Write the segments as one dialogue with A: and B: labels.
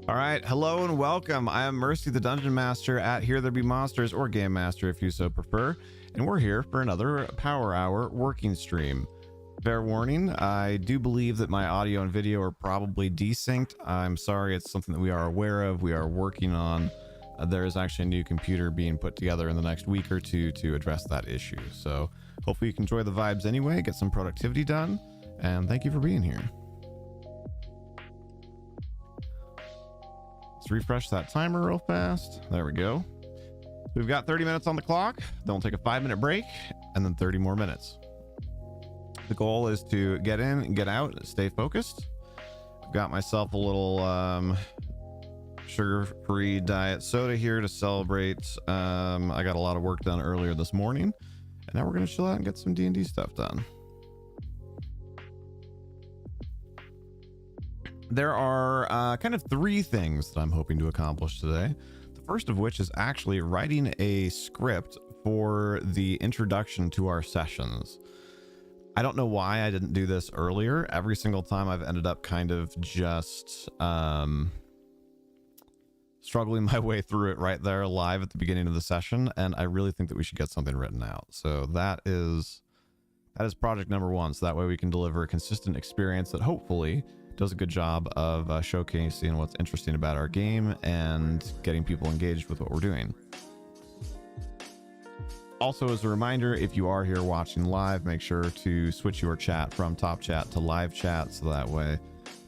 A: All right, hello and welcome. I am Mercy, the Dungeon Master at HereThereBeMonsters, or Game Master if you so prefer, and we're here for another Power Hour working stream. Fair warning, I do believe that my audio and video are probably desynced. I'm sorry, it's something that we are aware of, we are working on. There is actually a new computer being put together in the next week or two to address that issue. So hopefully you can enjoy the vibes anyway, get some productivity done, and thank you for being here. Let's refresh that timer real fast. There we go. We've got 30 minutes on the clock. Then we'll take a 5-minute break and then 30 more minutes. The goal is to get in and get out, stay focused. I've got myself a little sugar-free diet soda here to celebrate. I got a lot of work done earlier this morning, and now we're going to chill out and get some D&D stuff done. There are kind of 3 things that I'm hoping to accomplish today. The first of which is actually writing a script for the introduction to our sessions. I don't know why I didn't do this earlier. Every single time I've ended up kind of just struggling my way through it right there live at the beginning of the session, and I really think that we should get something written out. So that is project number 1. So that way we can deliver a consistent experience that hopefully does a good job of showcasing what's interesting about our game and getting people engaged with what we're doing. Also, as a reminder, if you are here watching live, make sure to switch your chat from top chat to live chat, so that way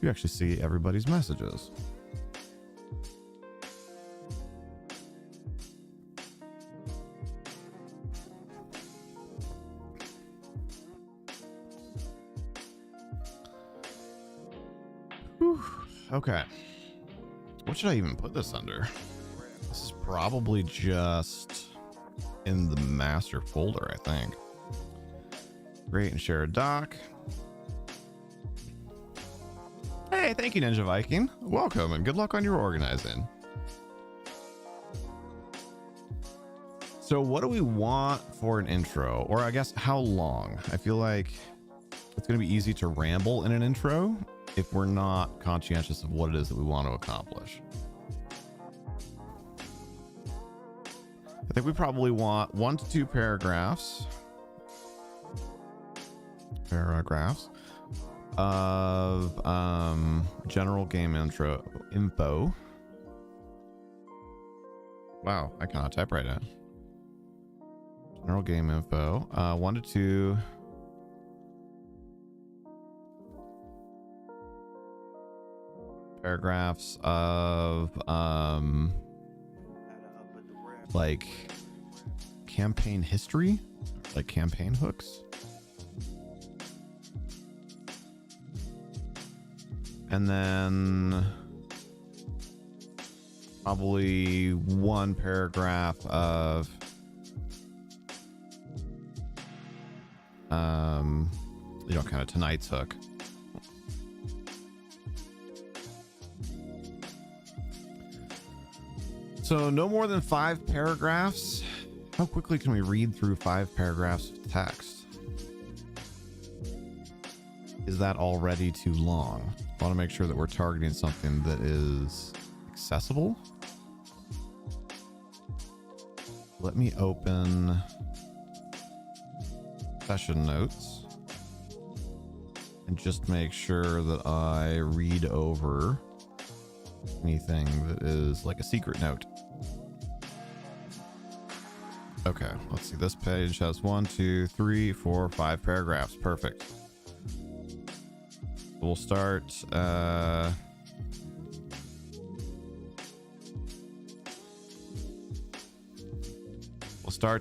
A: you actually see everybody's messages. Whew. Okay, what should I even put this under? This is probably just in the master folder, I think. Create and share a doc. Hey, thank you, Ninja Viking. Welcome and good luck on your organizing. So what do we want for an intro? Or I guess how long? I feel like it's going to be easy to ramble in an intro if we're not conscientious of what it is that we want to accomplish. I think we probably want 1 to 2 paragraphs of general game info. Wow, I cannot type right now. General game info. 1 to 2 paragraphs of like campaign history, like campaign hooks, and then probably 1 paragraph of kind of tonight's hook. So no more than 5 paragraphs. How quickly can we read through 5 paragraphs of text? Is that already too long? I want to make sure that we're targeting something that is accessible. Let me open session notes and just make sure that I read over anything that is like a secret note. Okay, let's see. This page has 1, 2, 3, 4, 5 paragraphs. Perfect. We'll start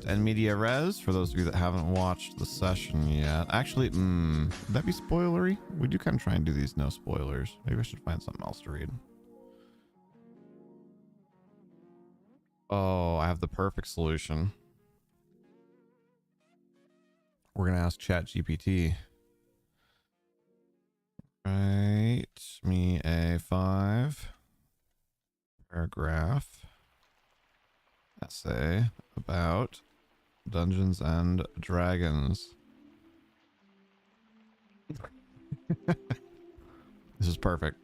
A: en media res for those of you that haven't watched the session yet. Actually, would that be spoilery? We do kind of try and do these no spoilers. Maybe I should find something else to read. Oh, I have the perfect solution. We're gonna ask ChatGPT. Write me a 5-paragraph essay about Dungeons and Dragons. This is perfect.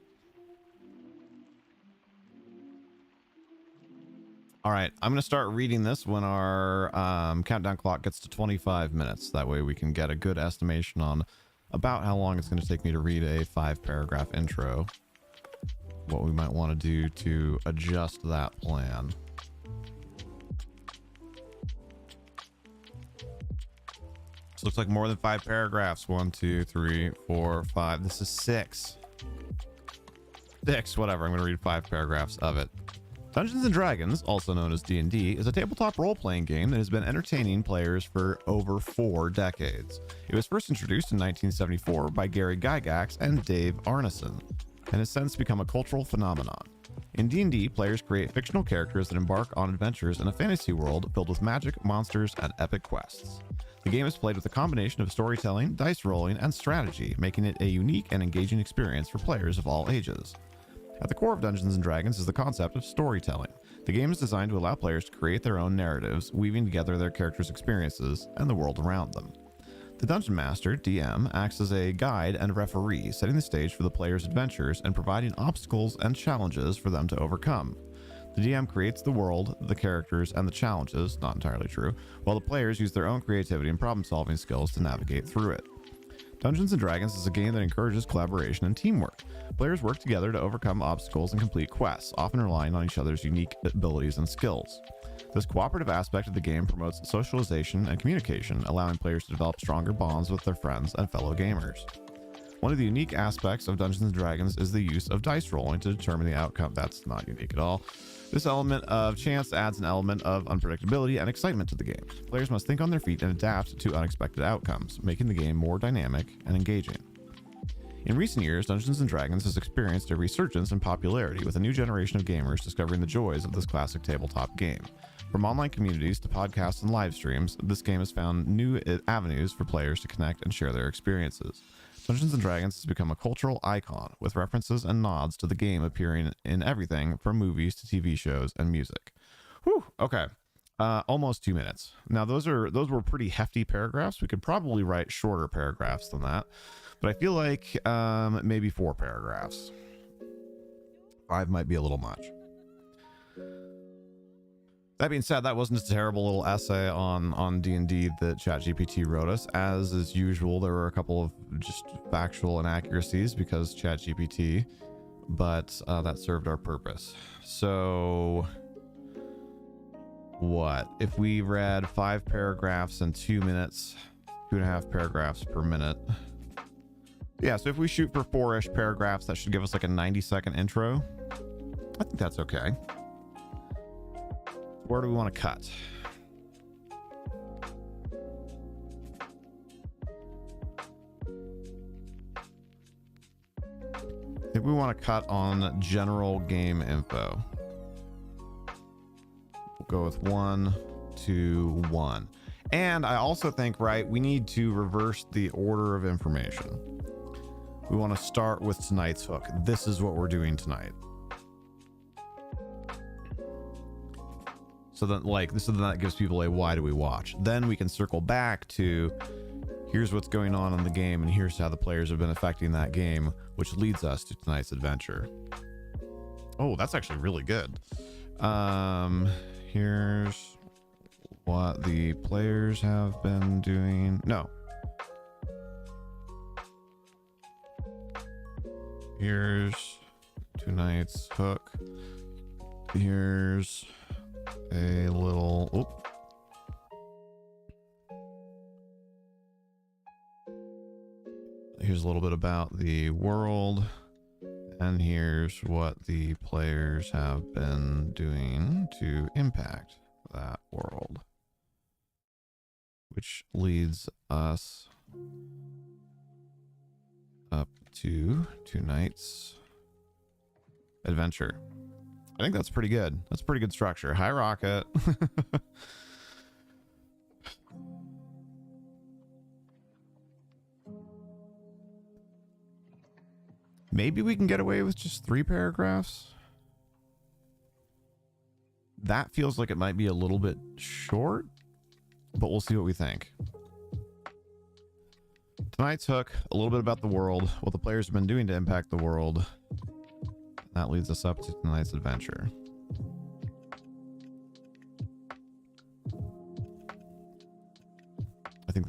A: All right, I'm going to start reading this when our countdown clock gets to 25 minutes. That way we can get a good estimation on about how long it's going to take me to read a 5-paragraph intro. What we might want to do to adjust that plan. This looks like more than 5 paragraphs. 1, 2, 3, 4, 5. This is 6. 6, whatever. I'm going to read 5 paragraphs of it. Dungeons & Dragons, also known as D&D, is a tabletop role-playing game that has been entertaining players for over 4 decades. It was first introduced in 1974 by Gary Gygax and Dave Arneson, and has since become a cultural phenomenon. In D&D, players create fictional characters that embark on adventures in a fantasy world filled with magic, monsters, and epic quests. The game is played with a combination of storytelling, dice rolling, and strategy, making it a unique and engaging experience for players of all ages. At the core of Dungeons & Dragons is the concept of storytelling. The game is designed to allow players to create their own narratives, weaving together their characters' experiences and the world around them. The Dungeon Master, DM, acts as a guide and referee, setting the stage for the players' adventures and providing obstacles and challenges for them to overcome. The DM creates the world, the characters, and the challenges, not entirely true, while the players use their own creativity and problem-solving skills to navigate through it. Dungeons & Dragons is a game that encourages collaboration and teamwork. Players work together to overcome obstacles and complete quests, often relying on each other's unique abilities and skills. This cooperative aspect of the game promotes socialization and communication, allowing players to develop stronger bonds with their friends and fellow gamers. One of the unique aspects of Dungeons & Dragons is the use of dice rolling to determine the outcome. That's not unique at all. This element of chance adds an element of unpredictability and excitement to the game. Players must think on their feet and adapt to unexpected outcomes, making the game more dynamic and engaging. In recent years, Dungeons & Dragons has experienced a resurgence in popularity, with a new generation of gamers discovering the joys of this classic tabletop game. From online communities to podcasts and live streams, this game has found new avenues for players to connect and share their experiences. Dungeons & Dragons has become a cultural icon, with references and nods to the game appearing in everything from movies to TV shows and music. Whew, okay. Almost 2 minutes. Now, those were pretty hefty paragraphs. We could probably write shorter paragraphs than that, but I feel like maybe 4 paragraphs. 5 might be a little much. That being said, that wasn't a terrible little essay on D&D that ChatGPT wrote us. As is usual, there were a couple of just factual inaccuracies because ChatGPT, but that served our purpose. So what? If we read 5 paragraphs in 2 minutes, 2.5 paragraphs per minute. Yeah, so if we shoot for 4-ish paragraphs, that should give us like a 90-second intro. I think that's okay. Where do we want to cut? I think we want to cut on general game info. We'll go with 1, 2, 1. And I also think, right, we need to reverse the order of information. We want to start with tonight's hook. This is what we're doing tonight. So that that gives people a why do we watch. Then we can circle back to here's what's going on in the game and here's how the players have been affecting that game, which leads us to tonight's adventure. Oh, that's actually really good. Here's what the players have been doing. No. Here's tonight's hook. Here's a little here's a little bit about the world, and here's what the players have been doing to impact that world, which leads us up to tonight's adventure. I think that's pretty good. That's pretty good structure. Hi, Rocket. Maybe we can get away with just 3 paragraphs. That feels like it might be a little bit short, but we'll see what we think. Tonight's hook, a little bit about the world, what the players have been doing to impact the world. That leads us up to tonight's adventure.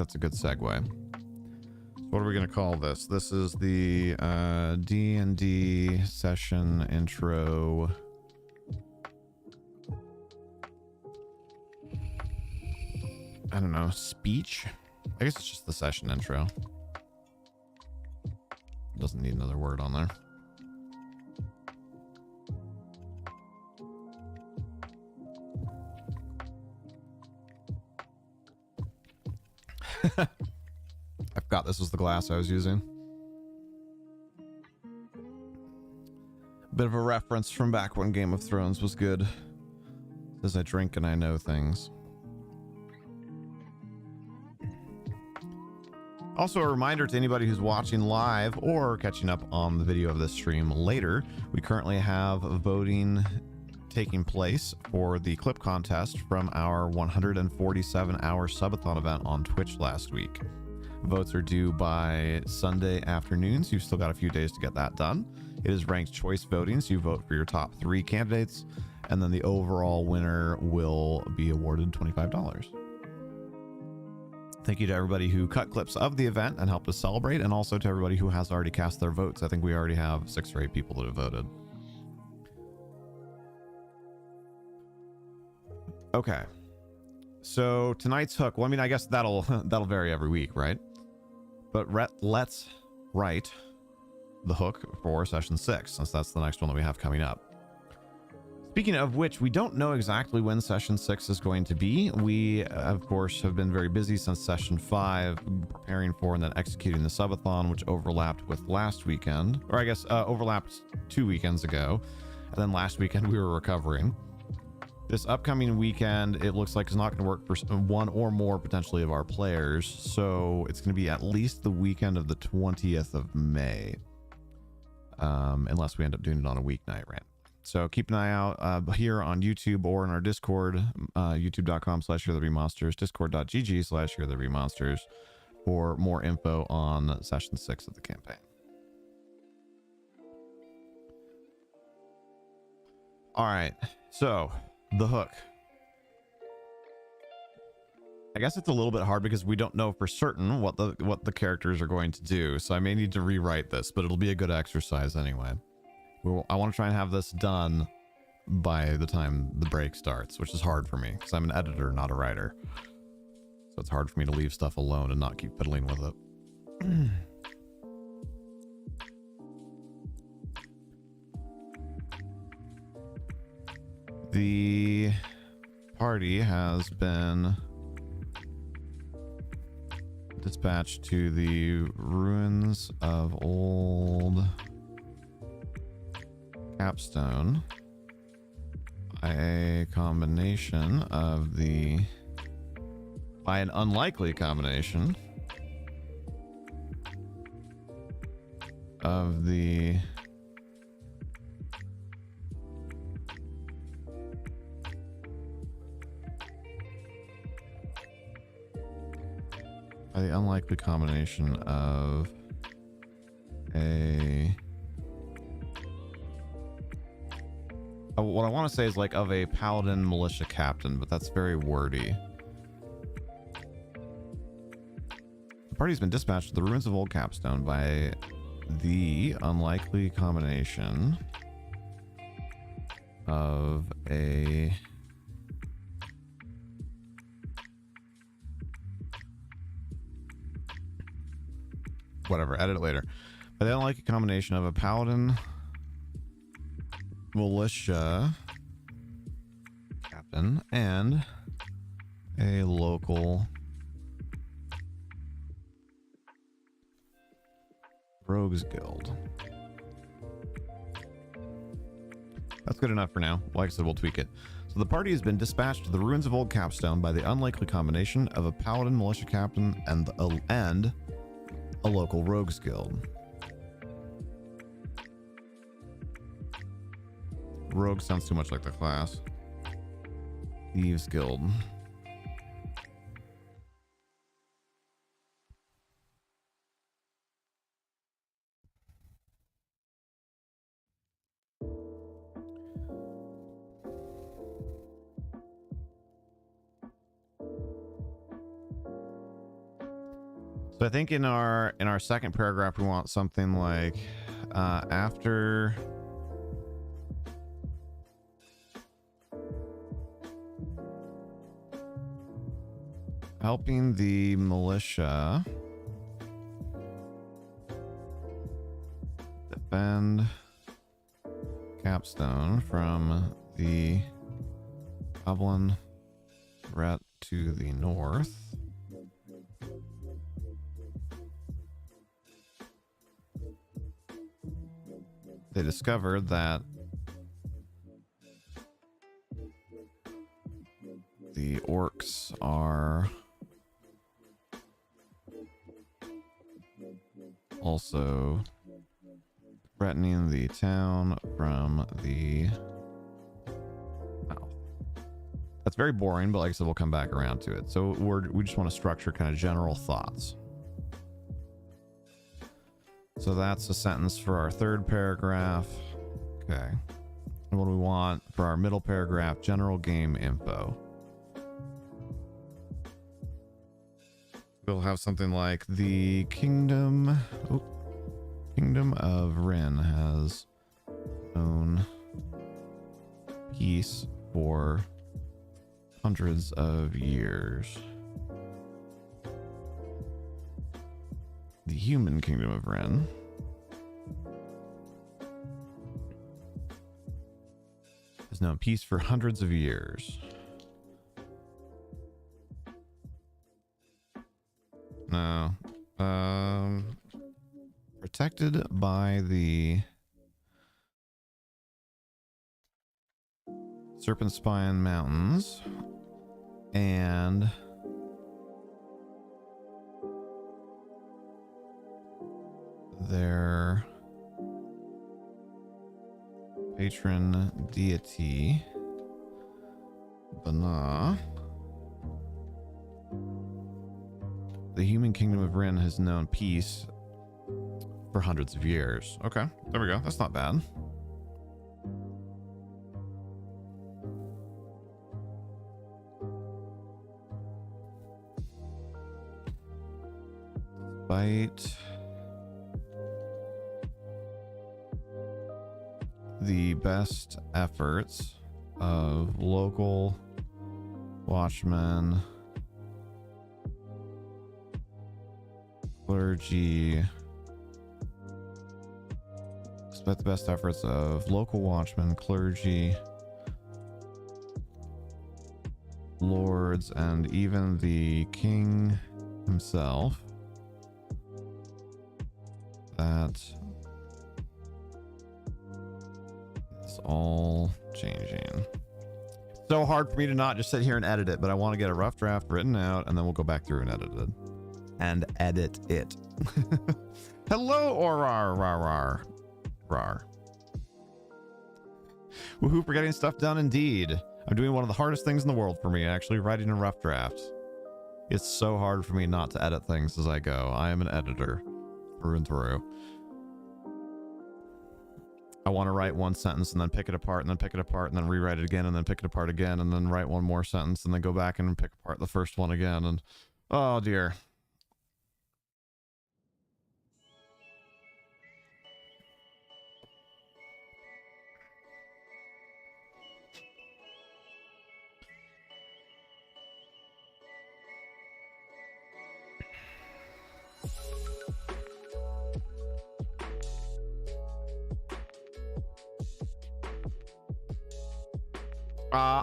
A: that's a good segue. What are we going to call this? This is the D&D session intro. I don't know, speech? I guess it's just the session intro. Doesn't need another word on there. I forgot this was the glass I was using. Bit of a reference from back when Game of Thrones was good. Says I drink and I know things. Also, a reminder to anybody who's watching live or catching up on the video of this stream later, we currently have voting taking place for the clip contest from our 147-hour subathon event on Twitch last week. Votes are due by Sunday afternoon, so you've still got a few days to get that done. It is ranked choice voting, so you vote for your top 3 candidates, and then the overall winner will be awarded $25. Thank you to everybody who cut clips of the event and helped us celebrate, and also to everybody who has already cast their votes. I think we already have 6 or 8 people that have voted. Okay, so tonight's hook. Well, I mean, I guess that'll vary every week, right? But let's write the hook for session 6, since that's the next one that we have coming up. Speaking of which, we don't know exactly when session 6 is going to be. We, of course, have been very busy since session 5, preparing for and then executing the subathon, which overlapped with last weekend, or I guess overlapped 2 weekends ago. And then last weekend we were recovering. This upcoming weekend, it looks like it's not going to work for one or more potentially of our players. So it's going to be at least the weekend of the 20th of May. Unless we end up doing it on a weeknight, right? So keep an eye out here on YouTube or in our Discord, youtube.com/HereThereBeMonsters, discord.gg/HereThereBeMonsters for more info on session 6 of the campaign. All right, so the hook. I guess it's a little bit hard because we don't know for certain what the characters are going to do, so I may need to rewrite this, but it'll be a good exercise anyway. I want to try and have this done by the time the break starts, which is hard for me because I'm an editor, not a writer. So it's hard for me to leave stuff alone and not keep fiddling with it. The party has been dispatched to the ruins of old Capstone by an unlikely combination of the a what I want to say is like of a paladin militia captain, but that's very wordy. The party's been dispatched to the ruins of Old Capstone by the unlikely combination of a whatever, edit it later. By the unlikely combination of a paladin militia captain and a local rogues guild. That's good enough for now. Like I said, we'll tweak it. So the party has been dispatched to the ruins of Old Capstone by the unlikely combination of a paladin militia captain and a local rogues guild. Rogue sounds too much like the class. Thieves Guild. So I think in our second paragraph we want something like after helping the militia defend Capstone from the goblin threat to the north. They discovered that the orcs are also threatening the town from the south. That's very boring, but like I said, we'll come back around to it. So we just want to structure kind of general thoughts. So that's a sentence for our third paragraph. Okay. And what do we want for our middle paragraph? General game info. We'll have something like the kingdom of Rin has known peace for hundreds of years. The human kingdom of Ren has known peace for hundreds of years. No. Protected by the Serpent Spine Mountains and their patron deity, Bana. The human kingdom of Rin has known peace for hundreds of years. Okay, there we go. That's not bad. Despite the best efforts of local watchmen, clergy, despite the best efforts of local watchmen, clergy, lords, and even the king himself, that is all changing. So hard for me to not just sit here and edit it, but I want to get a rough draft written out, and then we'll go back through and edit it. Hello, Orar, rar. Woohoo for getting stuff done indeed. I'm doing one of the hardest things in the world for me, actually, writing a rough draft. It's so hard for me not to edit things as I go. I am an editor through and through. I want to write one sentence and then pick it apart and then pick it apart and then rewrite it again and then pick it apart again and then write one more sentence and then go back and pick apart the first one again, and oh dear.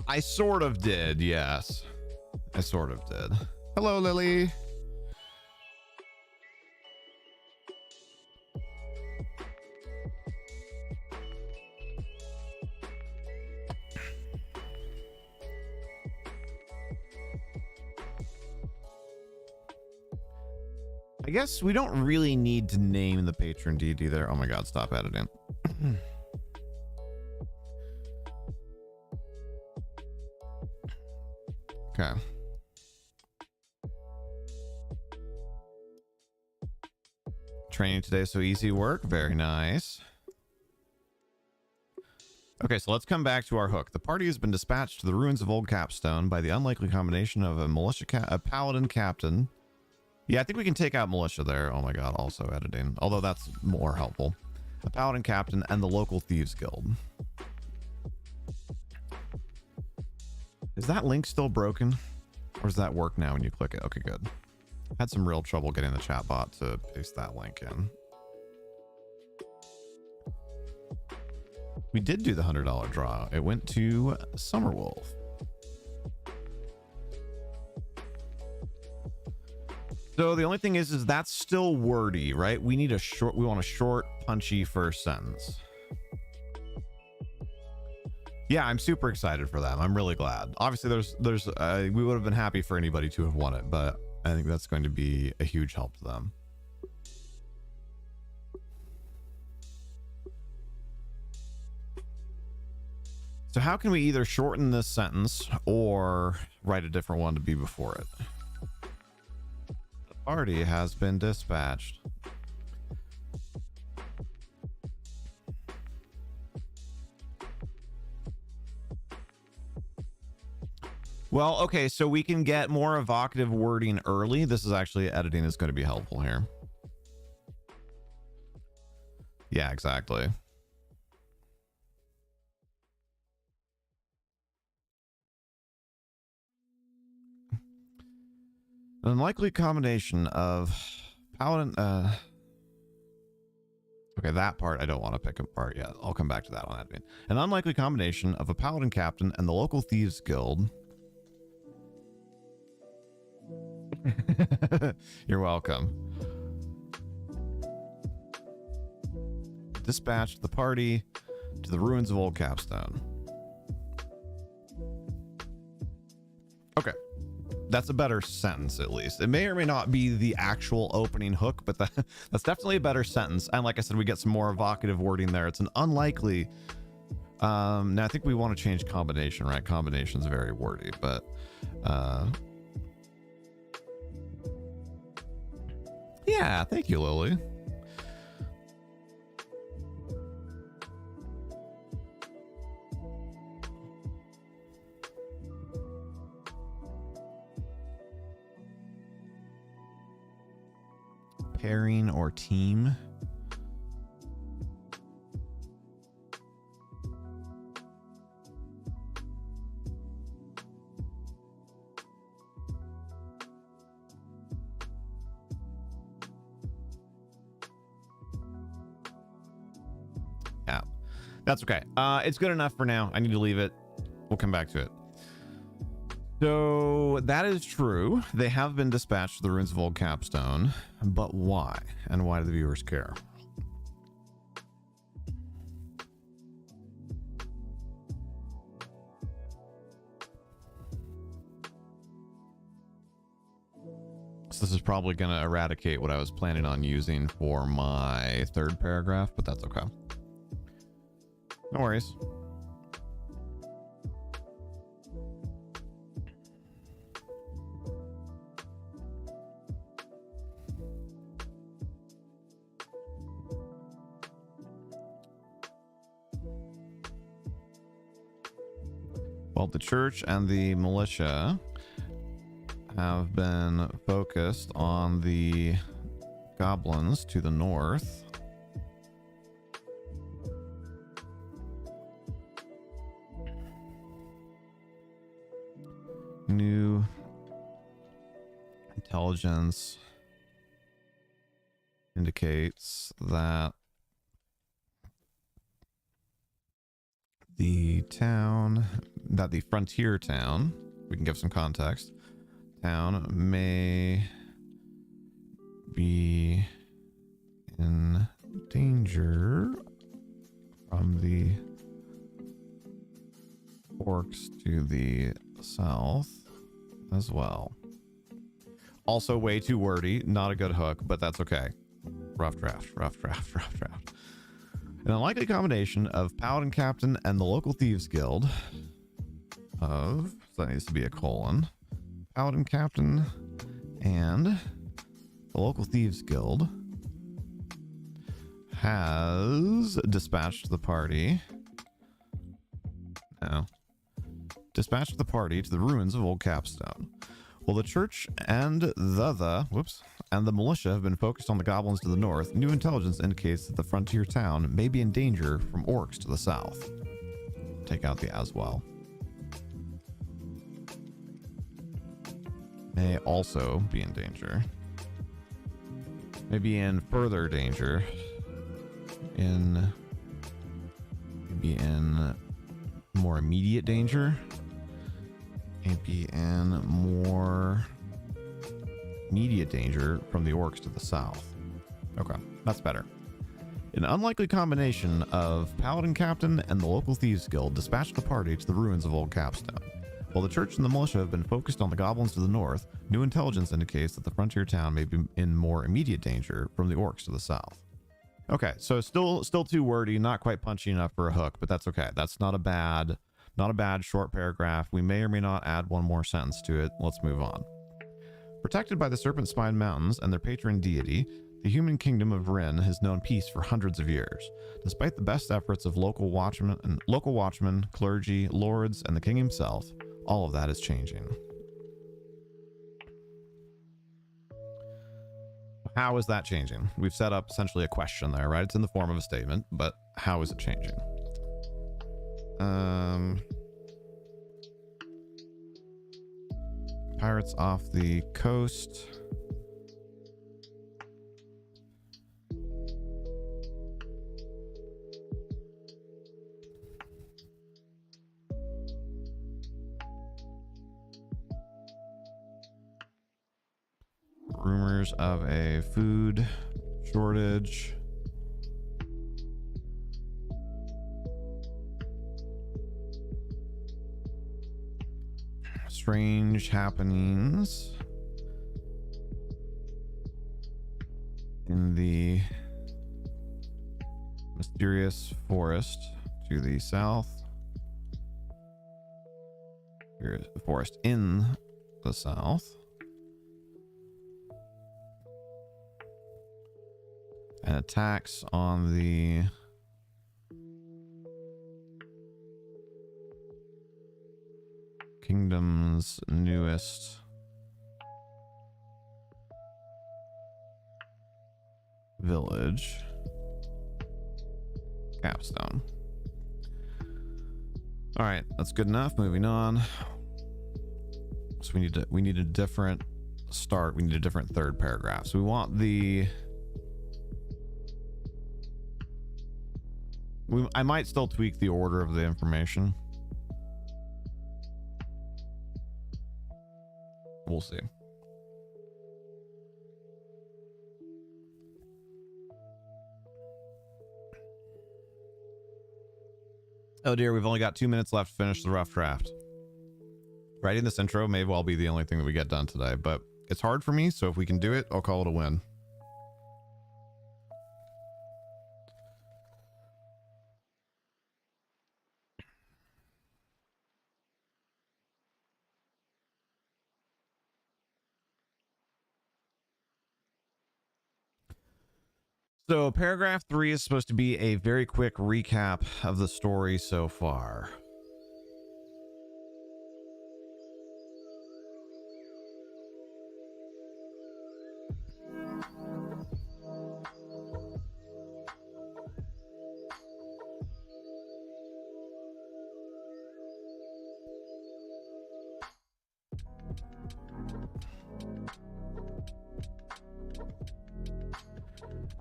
A: I sort of did, yes. I sort of did. Hello, Lily. I guess we don't really need to name the patron deity there. Oh my god, stop editing. Okay. Training today, so easy work. Very nice. Okay, so let's come back to our hook. The party has been dispatched to the ruins of Old Capstone by the unlikely combination of a militia a paladin captain Yeah, I think we can take out militia there. Oh my god, also editing. Although that's more helpful. A paladin captain and the local thieves guild. Is that link still broken? Or does that work now when you click it? Okay, good. Had some real trouble getting the chat bot to paste that link in. We did do the $100 draw. It went to Summerwolf. So the only thing is that's still wordy, right? We need a short, we want a short, punchy first sentence. Yeah, I'm super excited for them. I'm really glad. Obviously, we would have been happy for anybody to have won it, but I think that's going to be a huge help to them. So how can we either shorten this sentence or write a different one to be before it? The party has been dispatched. Well, okay, so we can get more evocative wording early. This is actually, editing is going to be helpful here. Yeah, exactly. An unlikely combination of paladin, okay, that part I don't want to pick apart yet. I'll come back to that one. An unlikely combination of a paladin captain and the local thieves guild. You're welcome. Dispatched the party to the ruins of Old Capstone. Okay. That's a better sentence, at least. It may or may not be the actual opening hook, but that's definitely a better sentence. And like I said, we get some more evocative wording there. It's an unlikely... now, I think we want to change combination, right? Combination's very wordy, but... yeah, thank you, Lily. Pairing or team. Yeah, that's okay. It's good enough for now. I need to leave it. We'll come back to it. So that is true. They have been dispatched to the ruins of Old Capstone, but why? And why do the viewers care? So this is probably going to eradicate what I was planning on using for my third paragraph, but that's okay. No worries. Well, the church and the militia have been focused on the goblins to the north. New intelligence indicates that the frontier town, we can give some context, town may be in danger from the orcs to the south as well. Also way too wordy, not a good hook, but that's okay. Rough draft. An unlikely combination of paladin captain and the local thieves guild of, so that needs to be a colon, paladin captain and the local thieves guild has dispatched the party. No. Dispatched the party to the ruins of Old Capstone. Well, the church and and the militia have been focused on the goblins to the north, new intelligence indicates that the frontier town may be in danger from orcs to the south. Take out the as well. May also be in danger. Maybe in further danger. Maybe in more immediate danger. Maybe in more immediate danger from the orcs to the south. Okay, that's better. An unlikely combination of Paladin Captain and the local Thieves Guild dispatched the party to the ruins of Old Capstone. While the church and the militia have been focused on the goblins to the north, new intelligence indicates that the frontier town may be in more immediate danger from the orcs to the south. Okay, so still too wordy, not quite punchy enough for a hook, but that's okay. That's not a bad short paragraph. We may or may not add one more sentence to it. Let's move on. Protected by the Serpent Spine Mountains and their patron deity, the human kingdom of Rin has known peace for hundreds of years. Despite the best efforts of local watchmen, clergy, lords, and the king himself, all of that is changing. How is that changing? We've set up essentially a question there, right? It's in the form of a statement, but how is it changing? Pirates off the coast. Rumors of a food shortage. Strange happenings in the mysterious forest to the south. Here's the forest in the south. And attacks on the kingdom's newest village, Capstone. All right, that's good enough. Moving on. So we need a different start. We need a different third paragraph. So we want I might still tweak the order of the information. We'll see. Oh dear, we've only got 2 minutes left to finish the rough draft. Writing this intro may well be the only thing that we get done today, but it's hard for me, so if we can do it, I'll call it a win. So paragraph 3 is supposed to be a very quick recap of the story so far.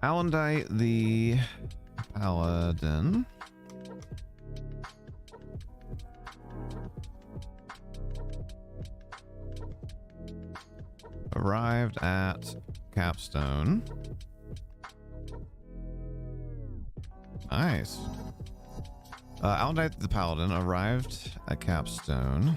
A: Alendite the Paladin arrived at Capstone. Nice. Alendite the Paladin arrived at Capstone.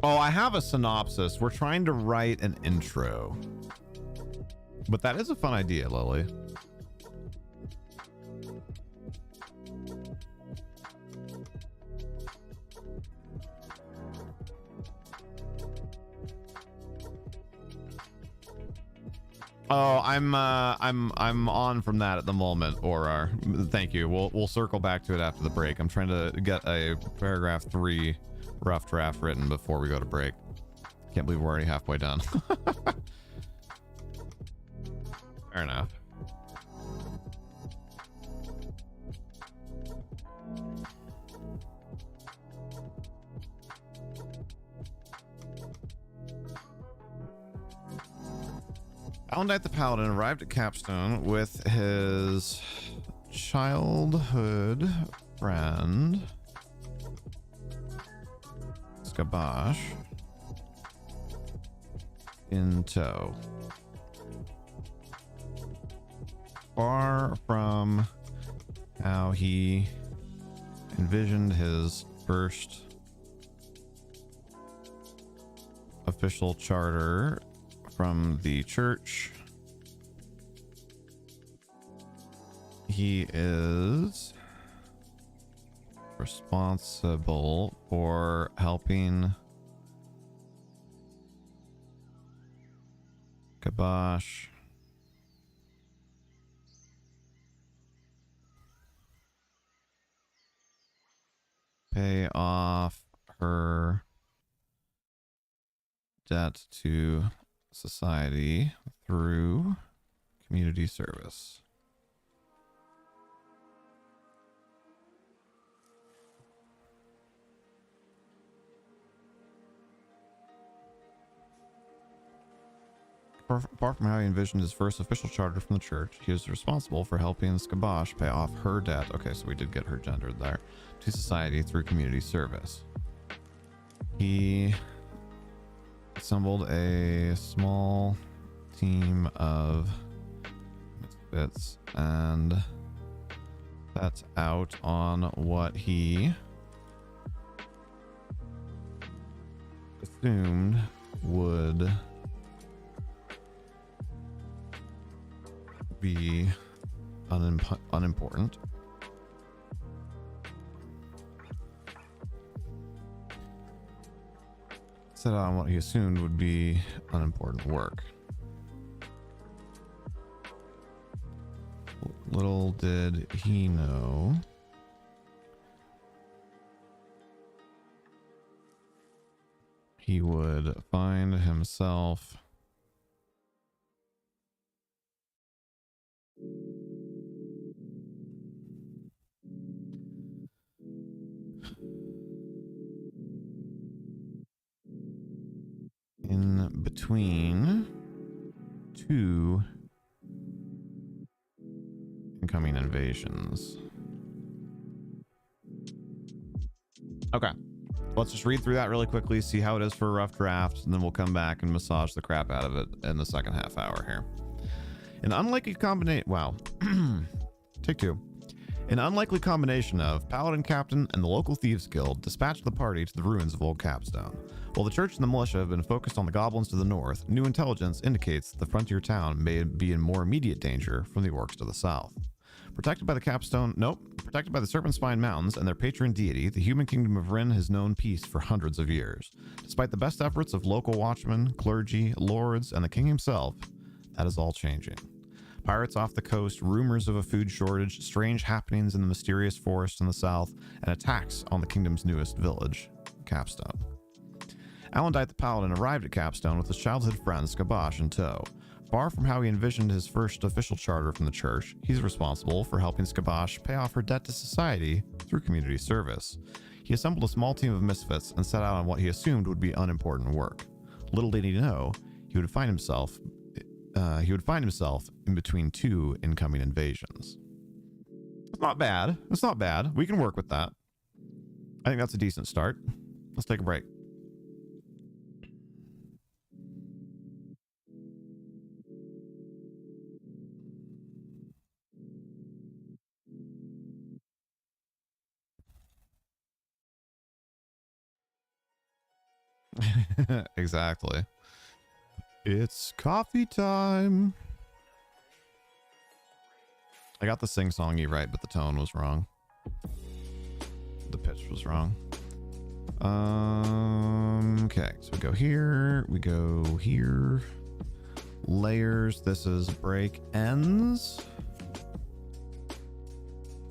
A: Oh, I have a synopsis. We're trying to write an intro. But that is a fun idea, Lily. Oh, I'm on from that at the moment, or thank you. We'll circle back to it after the break. I'm trying to get a paragraph 3 rough draft written before we go to break. Can't believe we're already halfway done. Fair enough. Alan the Paladin arrived at Capstone with his childhood friend Skabash in tow. Far from how he envisioned his first official charter from the church, he is responsible for helping Kabosh pay off her debt to society through community service. Apart from how he envisioned his first official charter from the church, he is responsible for helping Skabosh pay off her debt. Okay, so we did get her gendered there. To society through community service. He assembled a small team of misfits and set out on what he assumed would be unimportant. Set out on what he assumed would be unimportant work. Little did he know he would find himself in between two incoming invasions. Okay, let's just read through that really quickly, see how it is for a rough draft, and then we'll come back and massage the crap out of it in the second half hour here. An unlikely combination. Wow. Take two. An unlikely combination of Paladin Captain and the local Thieves Guild dispatched the party to the ruins of Old Capstone. While the church and the militia have been focused on the goblins to the north, new intelligence indicates that the frontier town may be in more immediate danger from the orcs to the south. Protected by the Serpent Spine Mountains and their patron deity, the human kingdom of Rin has known peace for hundreds of years. Despite the best efforts of local watchmen, clergy, lords, and the king himself, that is all changing. Pirates off the coast, rumors of a food shortage, strange happenings in the mysterious forest in the south, and attacks on the kingdom's newest village, Capstone. Alandite the Paladin arrived at Capstone with his childhood friend Skabosh in tow. Far from how he envisioned his first official charter from the church, he's responsible for helping Skabosh pay off her debt to society through community service. He assembled a small team of misfits and set out on what he assumed would be unimportant work. Little did he know, he would find himself in between two incoming invasions. It's not bad. It's not bad. We can work with that. I think that's a decent start. Let's take a break. Exactly. It's coffee time. I got the sing-songy right, but the tone was wrong. The pitch was wrong. Okay, so we go here, layers. This is break ends.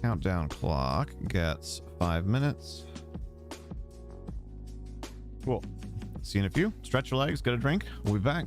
A: Countdown clock gets 5 minutes. Cool. See you in a few. Stretch your legs, get a drink. We'll be back.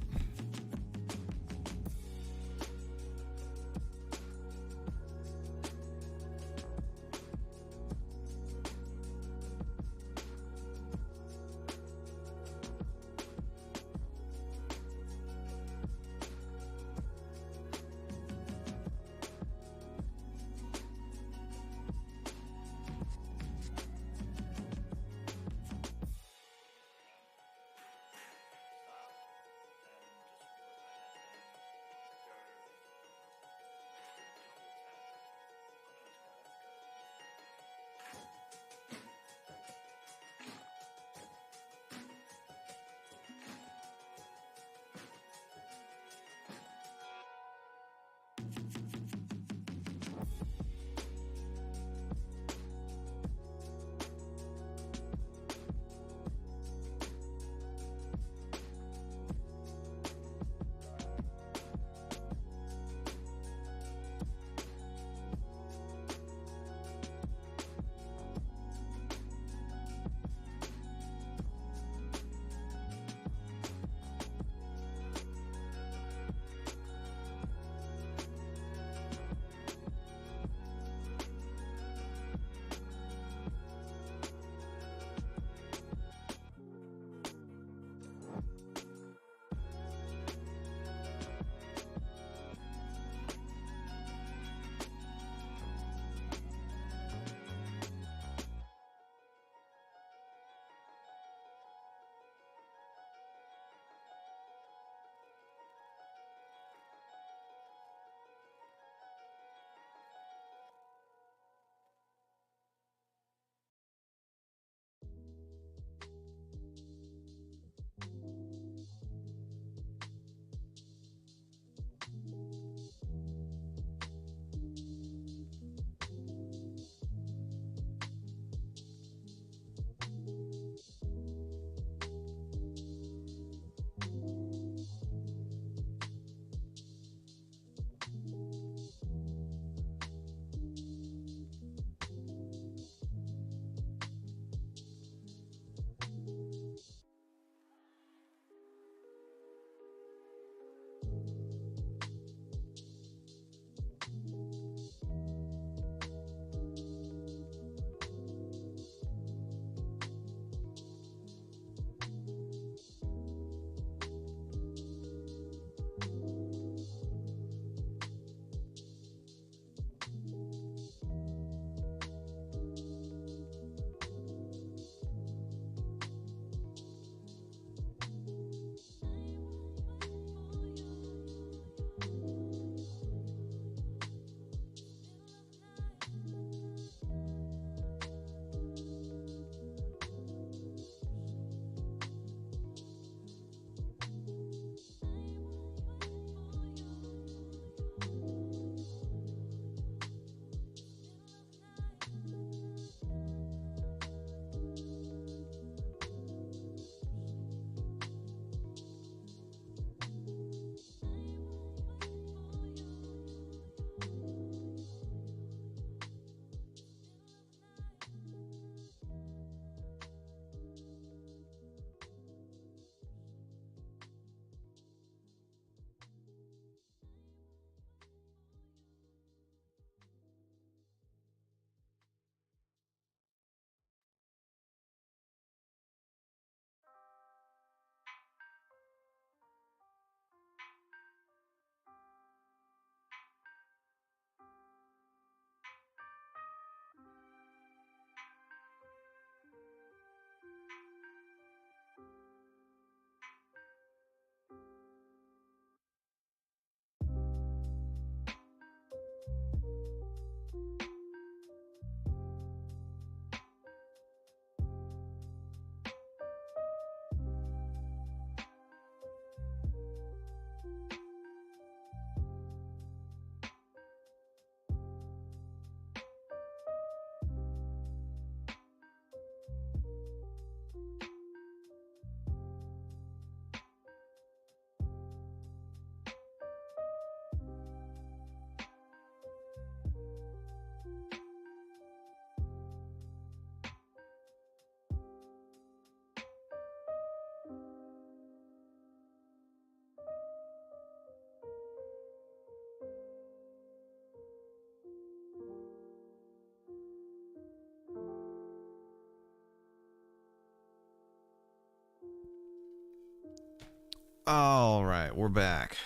A: All right, we're back.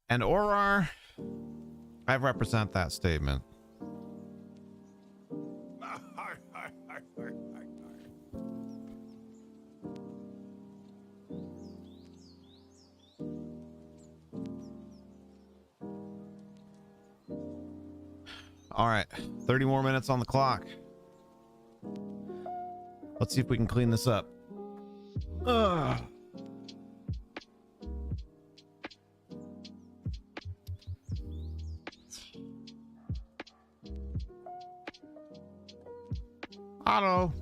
A: And Orar, I represent that statement. All right, 30 more minutes on the clock. Let's see if we can clean this up. Ugh. Auto.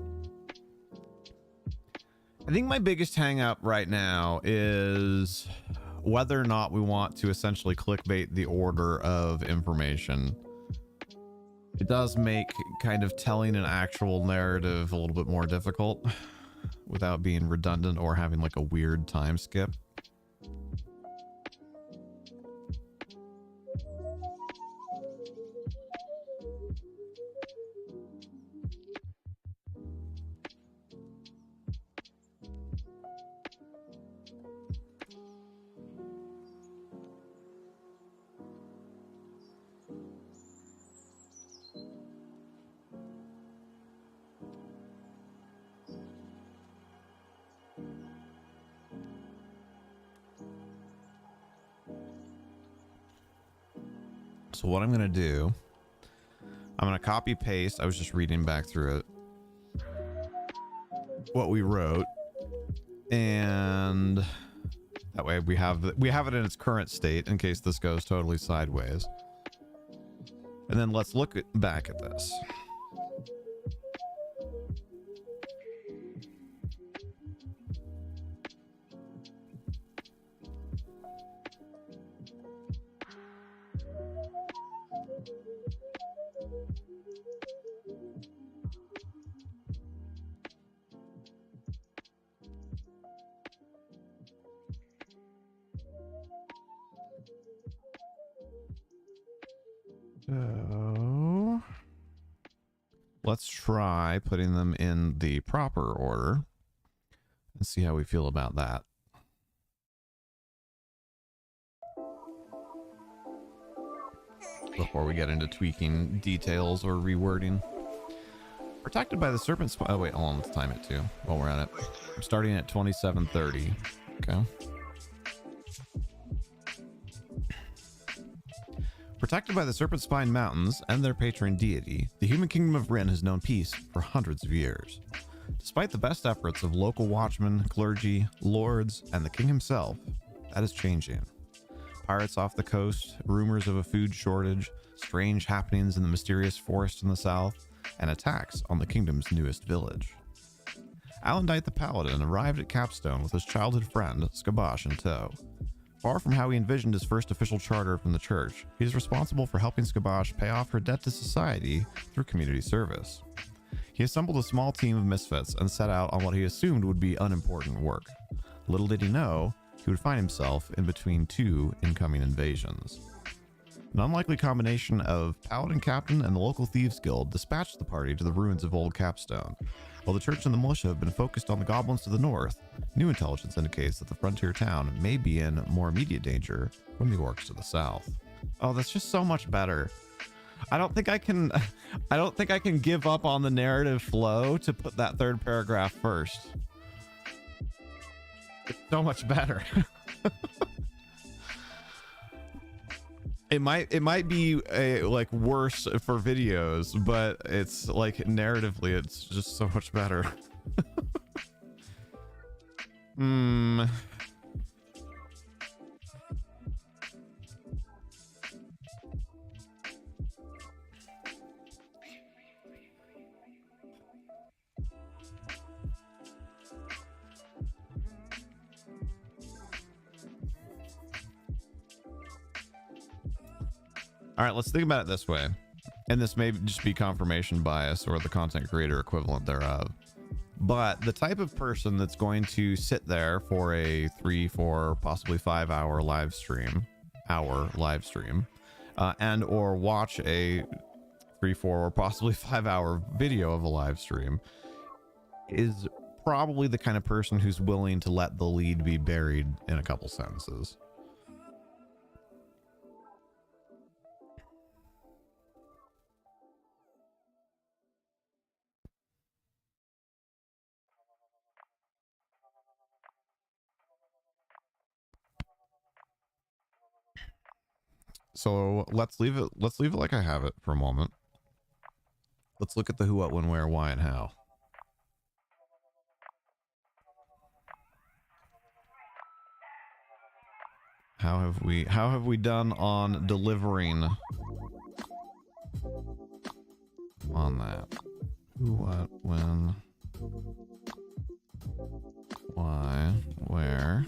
A: I think my biggest hang up right now is whether or not we want to essentially clickbait the order of information. It does make kind of telling an actual narrative a little bit more difficult without being redundant or having like a weird time skip. So what I'm going to do, I'm going to copy paste. I was just reading back through it, what we wrote, and that way we have it in its current state in case this goes totally sideways. And then let's look back at this. So let's try putting them in the proper order and see how we feel about that. Before we get into tweaking details or rewording. Protected by the serpent oh wait, hold on, let's time it too while we're at it. I'm starting at 27:30. Okay. Protected by the Serpent Spine Mountains and their patron deity, the human kingdom of Rin has known peace for hundreds of years. Despite the best efforts of local watchmen, clergy, lords, and the king himself, that is changing. Pirates off the coast, rumors of a food shortage, strange happenings in the mysterious forest in the south, and attacks on the kingdom's newest village. Alandite the Paladin arrived at Capstone with his childhood friend, Skabosh, in tow. Far from how he envisioned his first official charter from the church, he is responsible for helping Skabosh pay off her debt to society through community service. He assembled a small team of misfits and set out on what he assumed would be unimportant work. Little did he know, he would find himself in between two incoming invasions. An unlikely combination of Paladin Captain and the local Thieves Guild dispatched the party to the ruins of Old Capstone. While the church and the militia have been focused on the goblins to the north, new intelligence indicates that the frontier town may be in more immediate danger from the orcs to the south. Oh, that's just so much better. I don't think I can give up on the narrative flow to put that third paragraph first. It's so much better. It might be like worse for videos, but it's like narratively, it's just so much better. All right, let's think about it this way. And this may just be confirmation bias or the content creator equivalent thereof. But the type of person that's going to sit there for a 3, 4, possibly 5 hour live stream, and or watch a 3, 4, or possibly 5 hour video of a live stream is probably the kind of person who's willing to let the lead be buried in a couple sentences. So let's leave it like I have it for a moment. Let's look at the who, what, when, where, why, and how. How have we done on delivering on that? Who, what, when, why, where,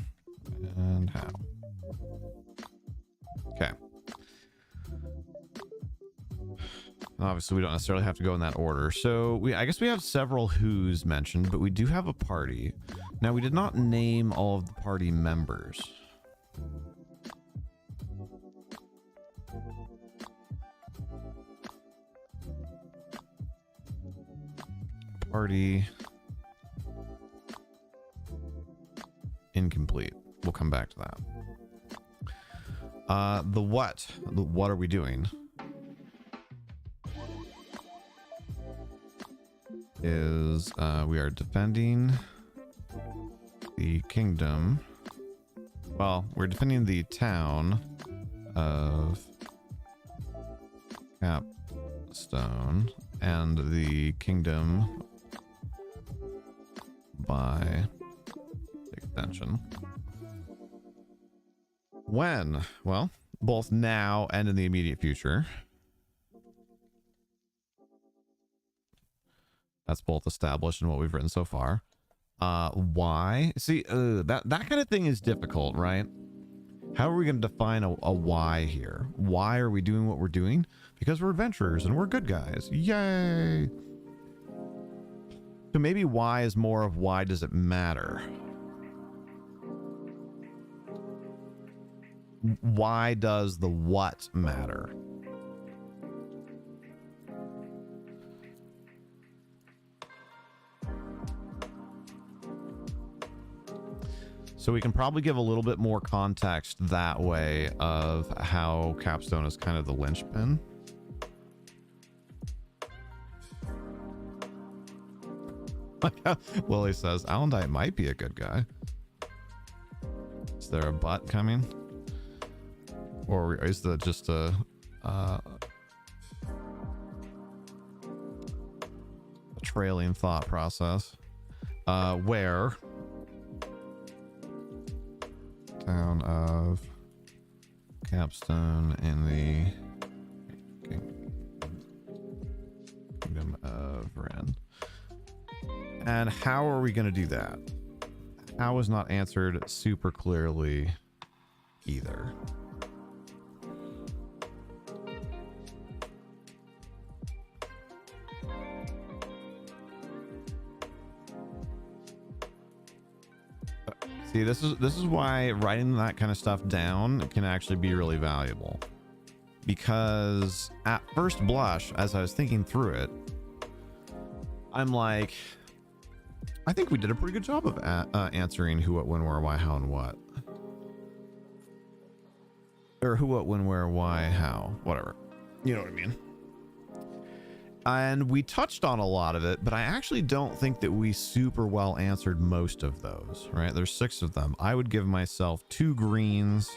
A: and how. Okay. Obviously, we don't necessarily have to go in that order. So I guess we have several who's mentioned, but we do have a party. Now, we did not name all of the party members. Party incomplete. We'll come back to that. The what are we doing? Is we are defending the kingdom. Well, we're defending the town of Capstone and the kingdom by extension. When? Well, both now and in the immediate future. That's both established in what we've written so far. Why? See, that kind of thing is difficult, right? How are we going to define a why here? Why are we doing what we're doing? Because we're adventurers and we're good guys. Yay! So maybe why is more of why does it matter? Why does the what matter? So we can probably give a little bit more context that way of how Capstone is kind of the linchpin. Lily says, Allendite might be a good guy. Is there a butt coming? Or is that just a trailing thought process? Where? Town of Capstone in the Kingdom of Ren. And how are we going to do that? How is not answered super clearly either. See, this is why writing that kind of stuff down can actually be really valuable. Because at first blush, as I was thinking through it, I'm like, I think we did a pretty good job of answering who, what, when, where, why, how, and what. Or who, what, when, where, why, how, whatever. You know what I mean? And we touched on a lot of it, but I actually don't think that we super well answered most of those, right? There's 6 of them. I would give myself 2 greens.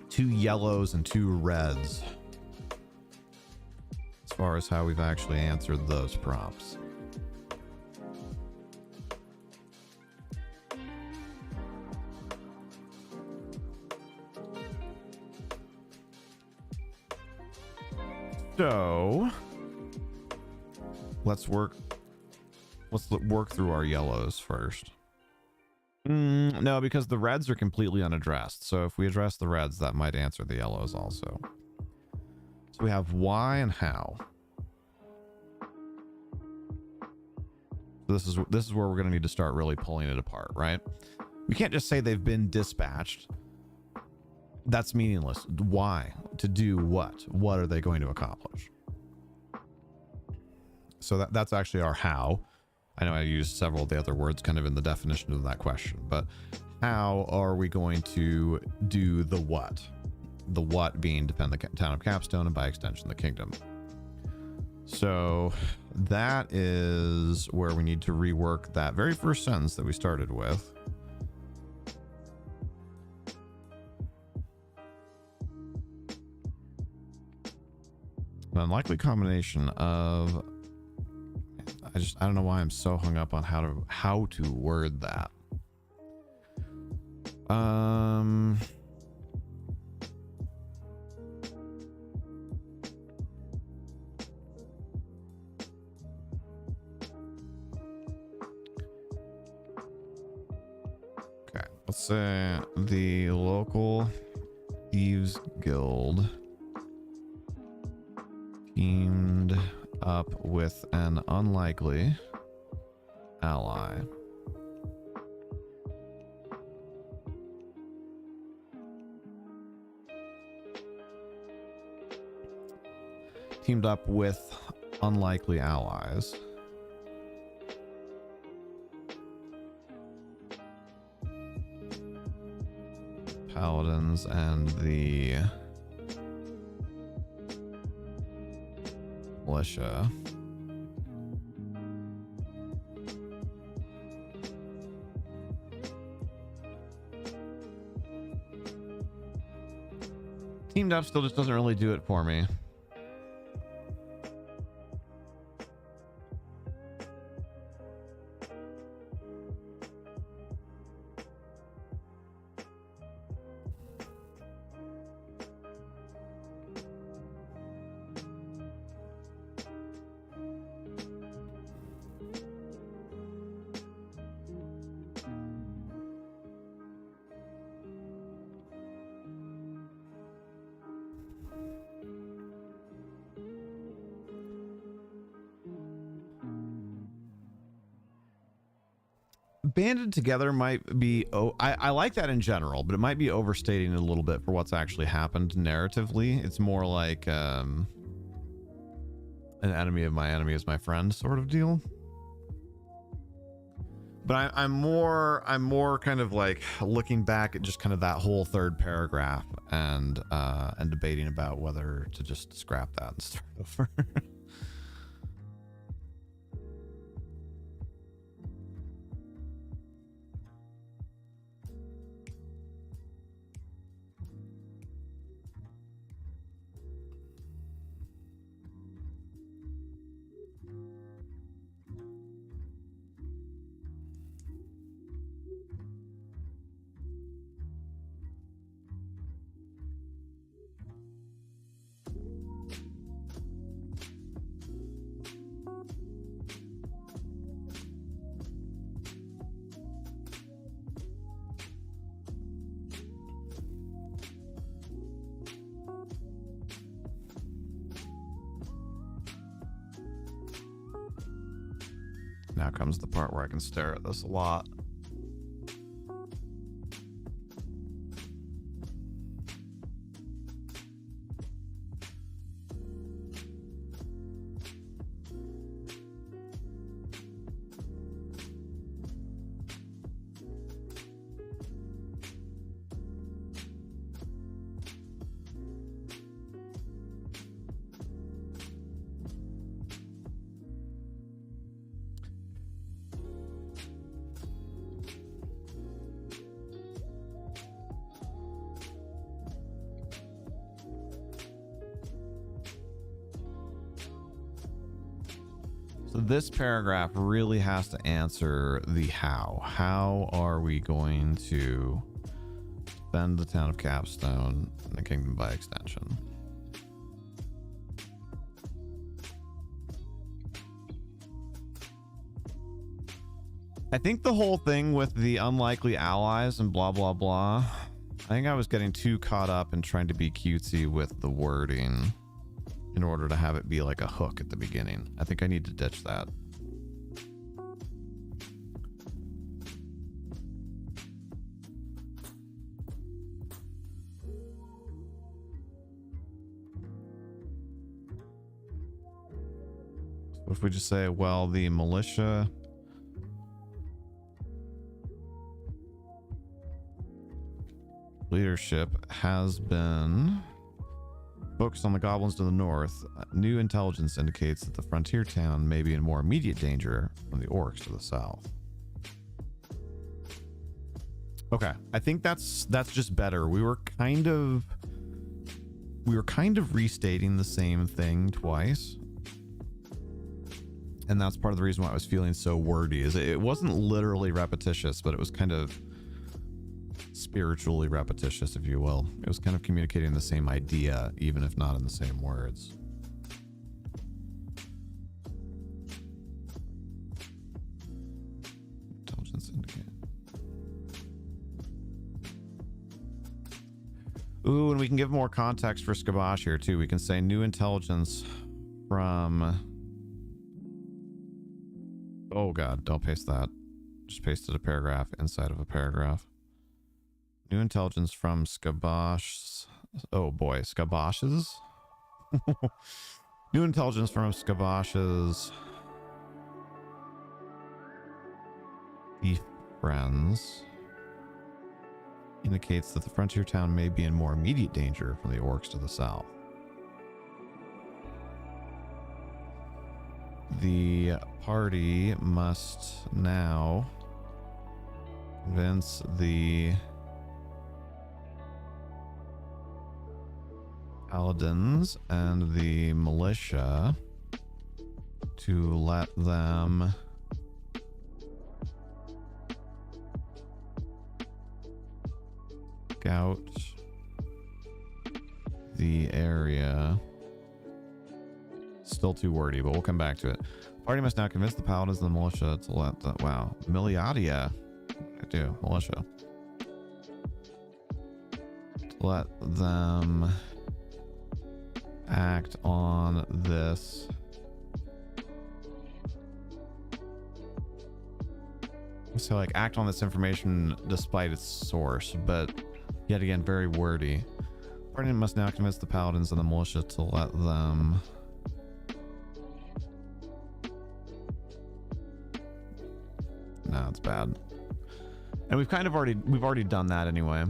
A: Two yellows and 2 reds. As far as how we've actually answered those prompts. So let's work through our yellows first. No, because the reds are completely unaddressed. So if we address the reds, that might answer the yellows also. So we have why and how. This is where we're going to need to start really pulling it apart, right? We can't just say they've been dispatched. that's meaningless. Why? To do what? What are they going to accomplish? So that's actually our how. I know I used several of the other words kind of in the definition of that question, but how are we going to do the what? The what being defend the town of Capstone and by extension the kingdom. So that is where we need to rework that very first sentence that we started with. An unlikely combination of, I don't know why I'm so hung up on how to word that. Okay, let's say the local thieves guild teamed up with an unlikely ally. Teamed up with unlikely allies. Paladins and the militia. Teamed up still just doesn't really do it for me. Banded together might be, I like that in general, but it might be overstating it a little bit for what's actually happened narratively. It's more like an enemy of my enemy is my friend sort of deal. But I'm more kind of like looking back at just kind of that whole third paragraph and debating about whether to just scrap that and start over. Now comes the part where I can stare at this a lot. So this paragraph really has to answer the how. How are we going to defend the town of Capstone and the kingdom by extension? I think the whole thing with the unlikely allies and blah, blah, blah, I think I was getting too caught up in trying to be cutesy with the wording in order to have it be like a hook at the beginning. I think I need to ditch that. What if we just say, well, the militia leadership has been focused on the goblins to the north. New intelligence indicates that the frontier town may be in more immediate danger from the orcs to the south. Okay, I think that's just better. We were kind of restating the same thing twice. And that's part of the reason why I was feeling so wordy, is it wasn't literally repetitious, but it was kind of spiritually repetitious, if you will. It was kind of communicating the same idea, even if not in the same words. Intelligence indicator. Ooh, and we can give more context for Skabosh here too. We can say new intelligence from... Oh god, don't paste that. Just pasted a paragraph inside of a paragraph. New intelligence from Skabosh. Oh boy, Skabosh's? New intelligence from Skabosh's thief friends indicates that the frontier town may be in more immediate danger from the orcs to the south. The party must now convince the paladins and the militia to let them scout the area. Still too wordy, but we'll come back to it. Party must now convince the paladins and the militia to let the... Wow. Miliadia. I do. Militia. To let them act on this. So, like, act on this information despite its source, but yet again, very wordy. Party must now convince the paladins and the militia to let them... No, it's bad. And we've already done that anyway.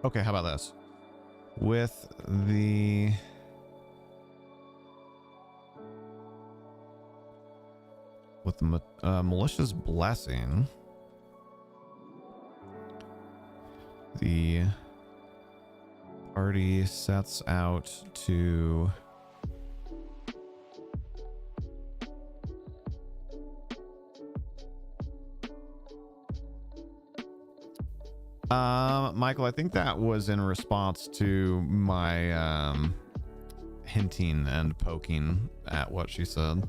A: Okay, how about this? With the militia's blessing, the party sets out to Michael, I think that was in response to my hinting and poking at what she said.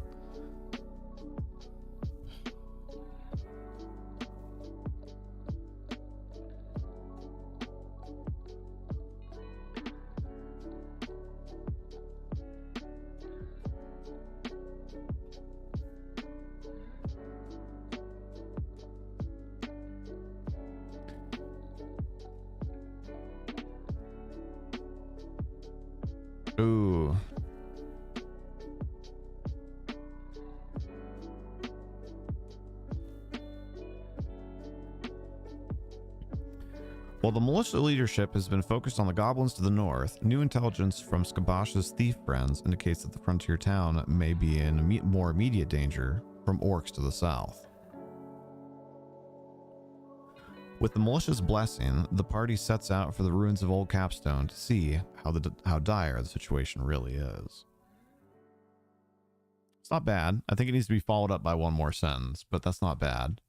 A: Ooh. While the militia leadership has been focused on the goblins to the north, new intelligence from Skabosh's thief friends indicates that the frontier town may be in more immediate danger from orcs to the south. With the militia's blessing, the party sets out for the ruins of Old Capstone to see how dire the situation really is. It's not bad. I think it needs to be followed up by one more sentence, but that's not bad.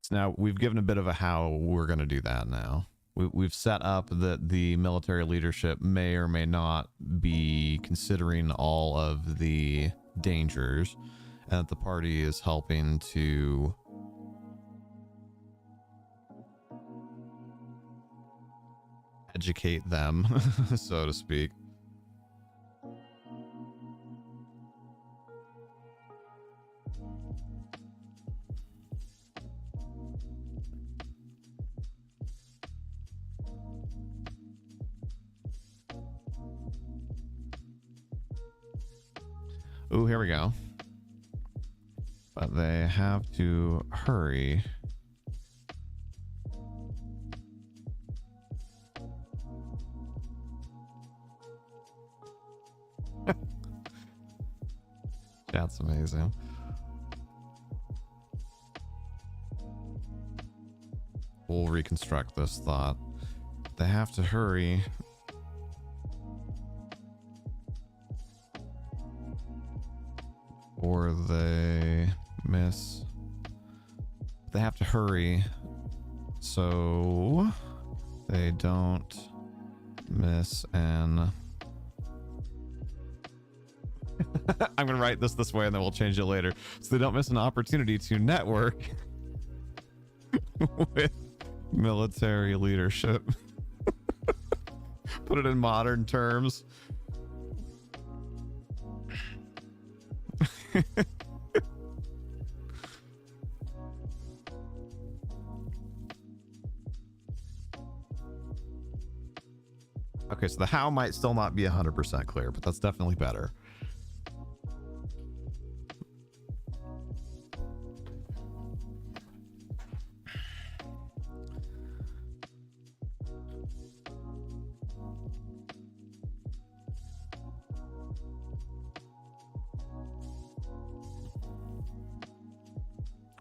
A: So now we've given a bit of a how we're going to do that now. We've set up that the military leadership may or may not be considering all of the dangers, and that the party is helping to educate them, so to speak. Ooh, here we go. But they have to hurry. That's amazing. We'll reconstruct this thought. They have to hurry. Or they miss. They have to hurry so they don't miss an... I'm gonna write this way and then we'll change it later. So they don't miss an opportunity to network with military leadership. Put it in modern terms. Okay, so the how might still not be 100% clear, but that's definitely better.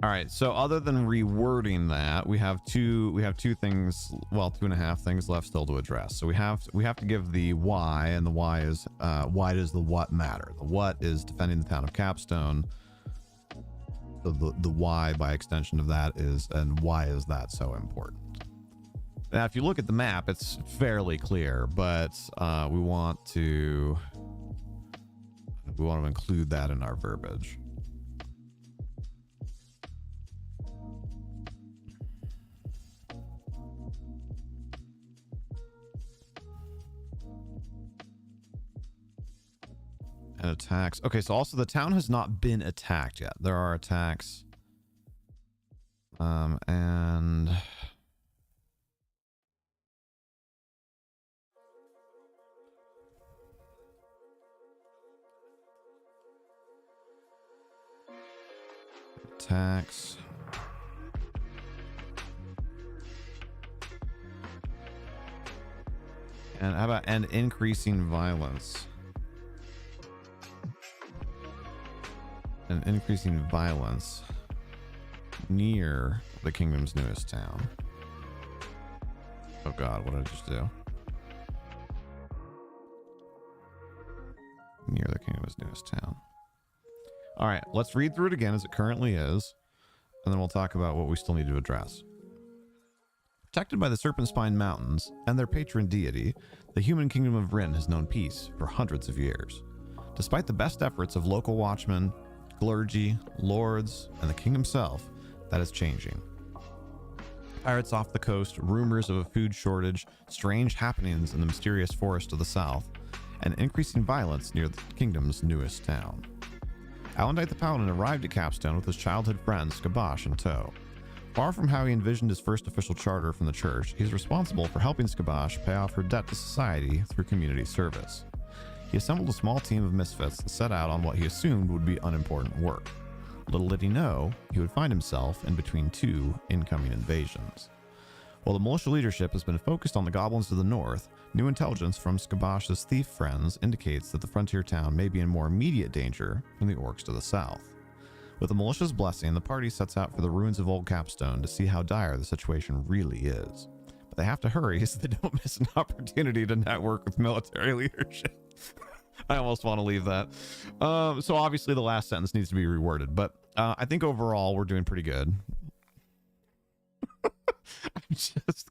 A: All right, so other than rewording that, we have two things, well, 2.5 things left still to address. So we have to give the why, and the why is why does the what matter? The what is defending the town of Capstone. The why by extension of that is, and why is that so important? Now, if you look at the map, it's fairly clear, but we want to include that in our verbiage. And attacks. Okay, so also the town has not been attacked yet. There are attacks. And attacks. And how about and increasing violence? And increasing violence near the kingdom's newest town. Oh god, what did I just do? Near the kingdom's newest town. All right, let's read through it again as it currently is, and then we'll talk about what we still need to address. Protected by the Serpent Spine Mountains and their patron deity, the human kingdom of Rin has known peace for hundreds of years. Despite the best efforts of local watchmen, clergy, lords, and the king himself, that is changing. Pirates off the coast, rumors of a food shortage, strange happenings in the mysterious forest to the south, and increasing violence near the kingdom's newest town. Alandite the Paladin arrived at Capstone with his childhood friend Skabosh in tow. Far from how he envisioned his first official charter from the church, he is responsible for helping Skabosh pay off her debt to society through community service. He assembled a small team of misfits and set out on what he assumed would be unimportant work. Little did he know, he would find himself in between two incoming invasions. While the militia leadership has been focused on the goblins to the north, new intelligence from Skabosh's thief friends indicates that the frontier town may be in more immediate danger from the orcs to the south. With the militia's blessing, the party sets out for the ruins of Old Capstone to see how dire the situation really is. But they have to hurry so they don't miss an opportunity to network with military leadership. I almost want to leave that. So obviously the last sentence needs to be reworded, but I think overall we're doing pretty good. I just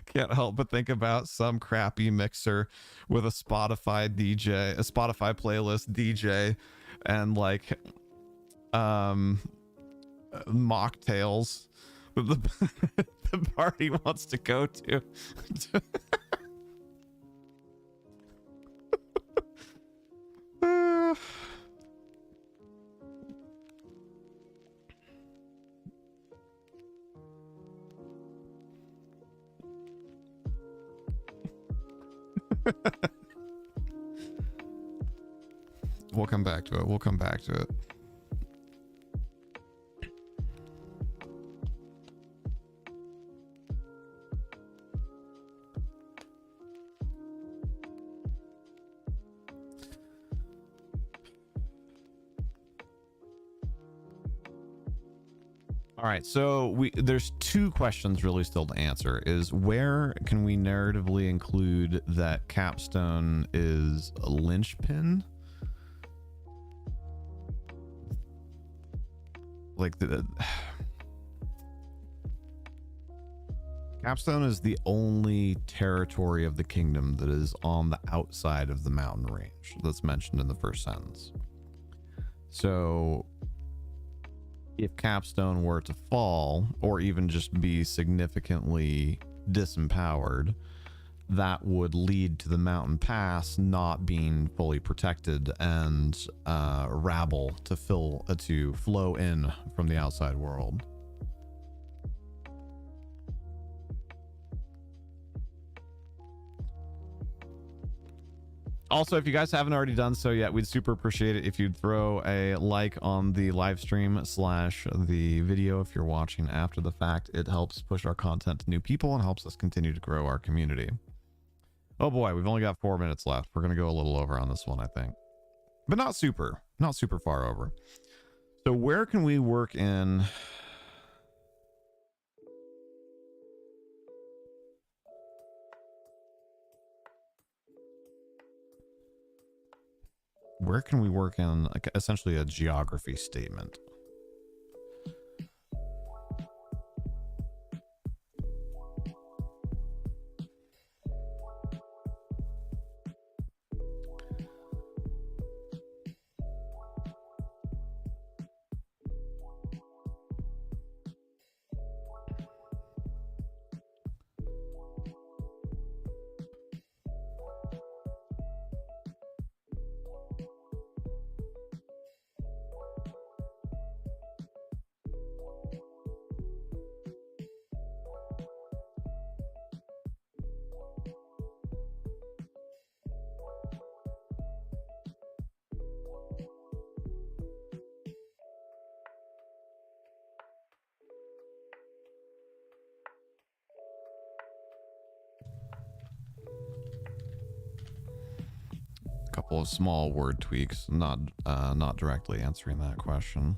A: can't help but think about some crappy mixer with a Spotify DJ, a Spotify playlist DJ, and like mocktails that the party wants to go to. we'll come back to it. We'll come back to it. All right, so there's two questions really still to answer. Is where can we narratively include that Capstone is a linchpin? Like Capstone is the only territory of the kingdom that is on the outside of the mountain range that's mentioned in the first sentence. So if Capstone were to fall, or even just be significantly disempowered, that would lead to the mountain pass not being fully protected and rabble to flow in from the outside world. Also, if you guys haven't already done so yet, we'd super appreciate it if you'd throw a like on the live stream / the video if you're watching after the fact. It helps push our content to new people and helps us continue to grow our community. Oh boy, we've only got 4 minutes left. We're going to go a little over on this one, I think. But not super far over. So where can we work in... Where can we work in like essentially a geography statement? Couple of small word tweaks, not directly answering that question.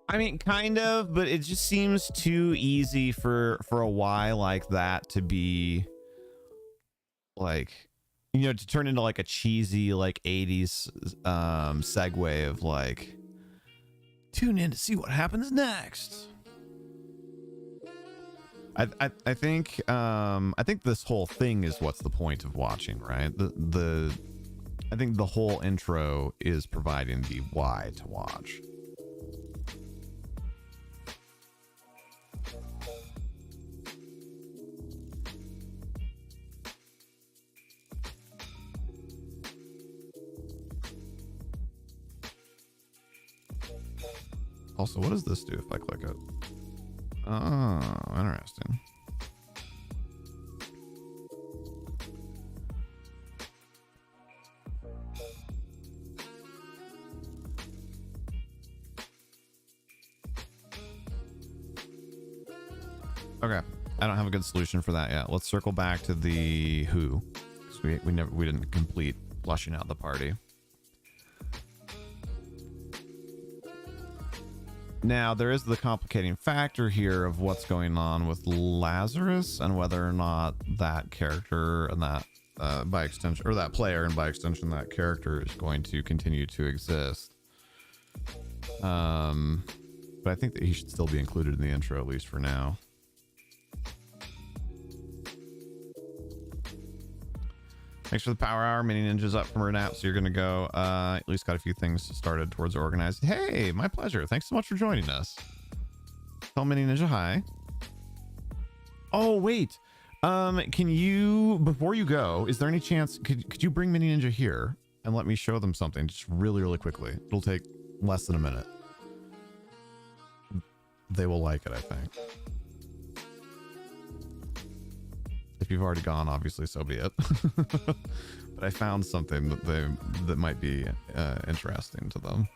A: I mean, kind of, but it just seems too easy for a Y like that to be like, you know, to turn into like a cheesy like 80s segue of like, tune in to see what happens next. I think this whole thing is what's the point of watching, right? I think the whole intro is providing the why to watch. Also, what does this do if I click it? Oh, interesting. Okay, I don't have a good solution for that yet. Let's circle back to the who, because we didn't complete flushing out the party. Now, there is the complicating factor here of what's going on with Lazarus and whether or not that character and that, by extension, or that player and by extension that character is going to continue to exist. But I think that he should still be included in the intro, at least for now. Thanks for the power hour. Mini Ninja's up from her nap, so you're gonna go. At least got a few things started towards organized. Hey, my pleasure. Thanks so much for joining us. Tell Mini Ninja hi. Oh wait, can you, before you go, is there any chance could you bring Mini Ninja here and let me show them something just really quickly? It'll take less than a minute. They will like it, I think. If you've already gone, obviously, so be it. But I found something that might be interesting to them.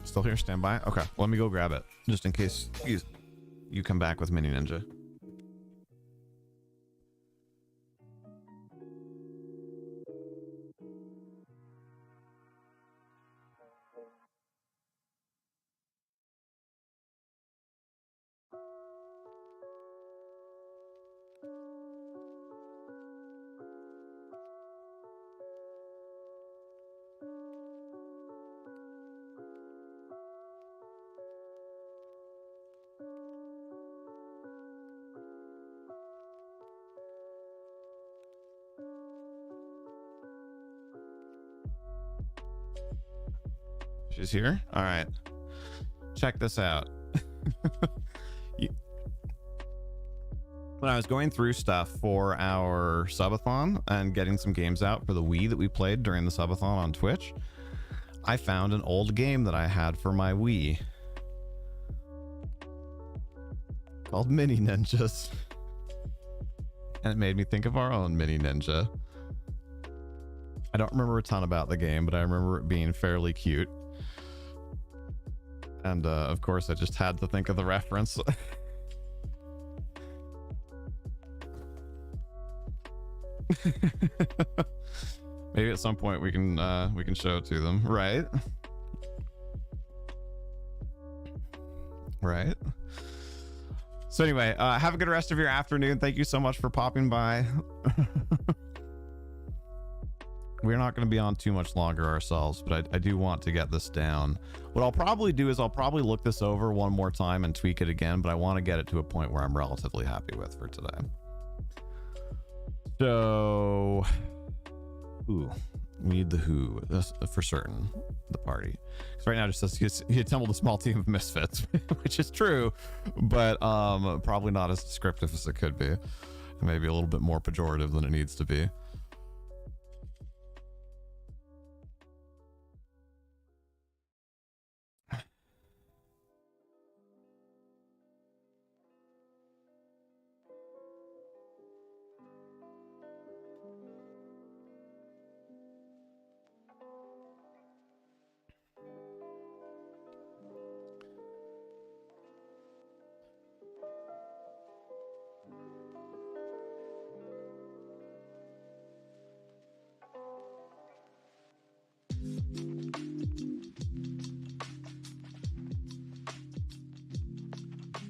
A: Still here, stand by. Okay, let me go grab it just in case you come back with Mini Ninja. She's here. All right, check this out. When I was going through stuff for our subathon and getting some games out for the Wii that we played during the subathon on Twitch, I found an old game that I had for my Wii called Mini Ninjas, and it made me think of our own Mini Ninja. I don't remember a ton about the game, but I remember it being fairly cute. And of course, I just had to think of the reference. Maybe at some point we can show it to them, right? Right. So anyway, have a good rest of your afternoon. Thank you so much for popping by. We're not going to be on too much longer ourselves, but I do want to get this down. What I'll probably do is I'll probably look this over one more time and tweak it again, but I want to get it to a point where I'm relatively happy with for today. So, ooh, we need the who, this, for certain, the party. Because right now it just says he assembled a small team of misfits, which is true, but probably not as descriptive as it could be. Maybe a little bit more pejorative than it needs to be.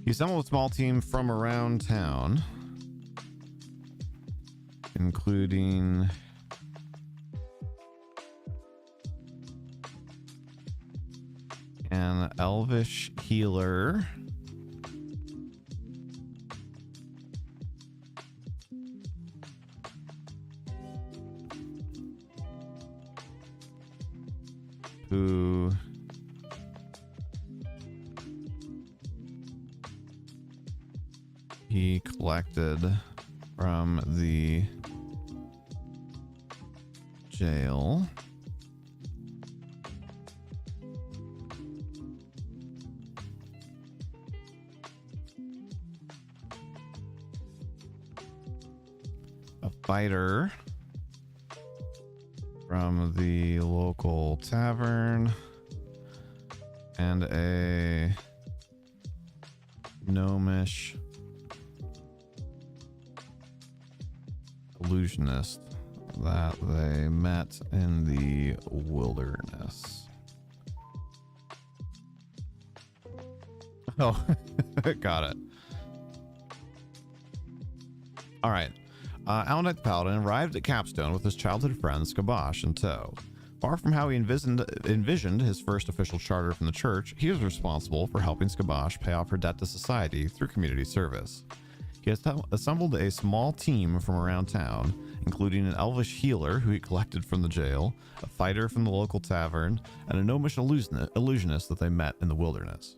A: You assembled a small team from around town, including an elvish healer, who he collected from the jail. A fighter from the local tavern, and a gnomish illusionist that they met in the wilderness. Oh, got it. All right. Alan the Paladin arrived at Capstone with his childhood friend Skabosh in tow. Far from how he envisioned his first official charter from the church, he was responsible for helping Skabosh pay off her debt to society through community service. He has assembled a small team from around town, including an elvish healer who he collected from the jail, a fighter from the local tavern, and a gnomish illusionist that they met in the wilderness.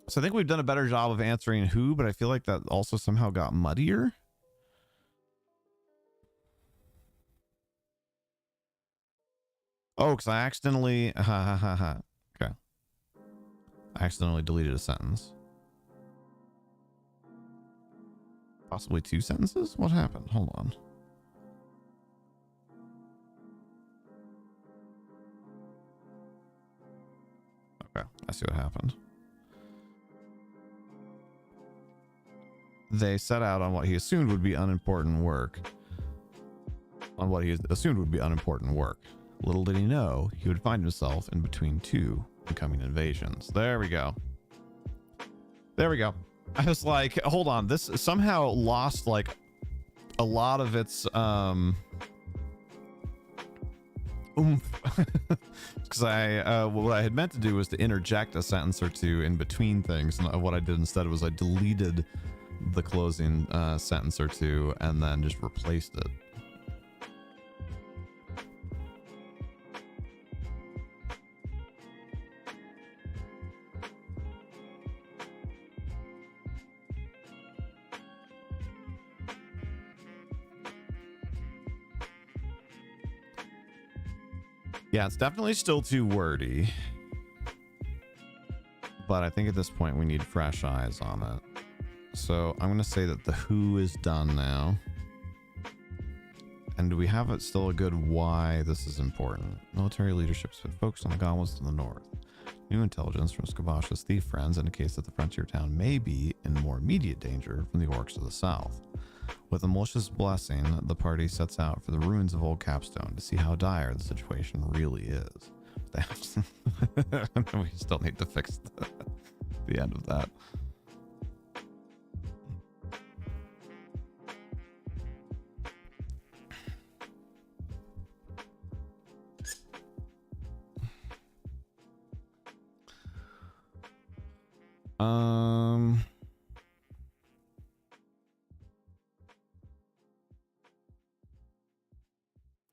A: So I think we've done a better job of answering who, but I feel like that also somehow got muddier. Oh, because I accidentally... Okay. I accidentally deleted a sentence. Possibly 2 sentences? What happened? Hold on. Okay, I see what happened. They set out on what he assumed would be unimportant work. Little did he know, he would find himself in between 2 incoming invasions. There we go. There we go. I was like, hold on, this somehow lost like a lot of its oomph. Because what I had meant to do was to interject a sentence or 2 in between things, and what I did instead was I deleted the closing sentence or 2 and then just replaced it. Yeah, it's definitely still too wordy, but I think at this point we need fresh eyes on it. So I'm going to say that the who is done now. And do we have it still a good why this is important? Military leadership's been focused on the goblins to the north. New intelligence from Skabosh's thief friends indicates that the frontier town may be in more immediate danger from the orcs to the south. With a malicious blessing, the party sets out for the ruins of Old Capstone to see how dire the situation really is. We still need to fix the end of that.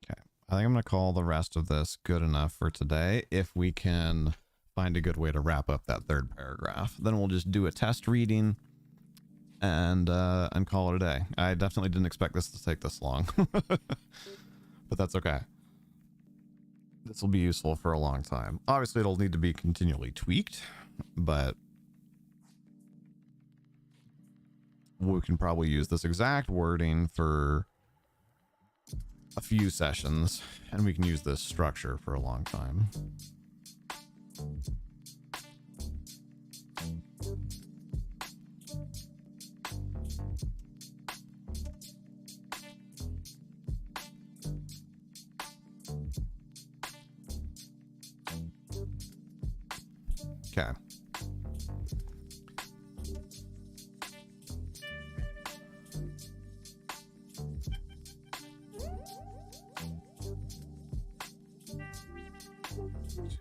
A: Okay, I think I'm going to call the rest of this good enough for today. If we can find a good way to wrap up that 3rd paragraph, then we'll just do a test reading and call it a day. I definitely didn't expect this to take this long, but that's okay. This will be useful for a long time. Obviously, it'll need to be continually tweaked, but we can probably use this exact wording for a few sessions, and we can use this structure for a long time. Okay.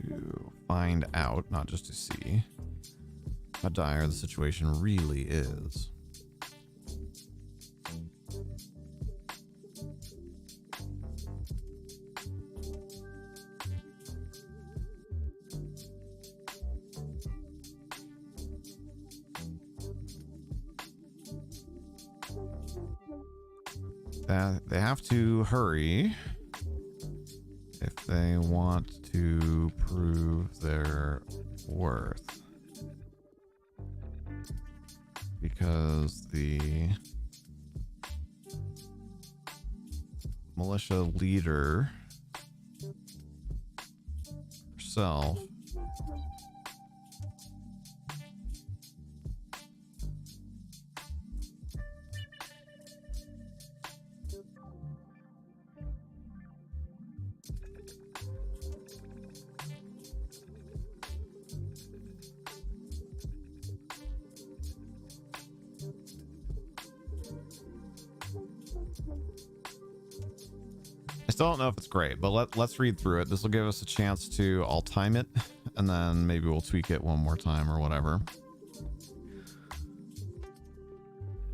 A: To find out, not just to see, how dire the situation really is. They have to hurry if they want to prove their worth, because the militia leader herself still don't know if it's great, but let's read through it. This will give us a chance to, I'll time it, and then maybe we'll tweak it one more time or whatever.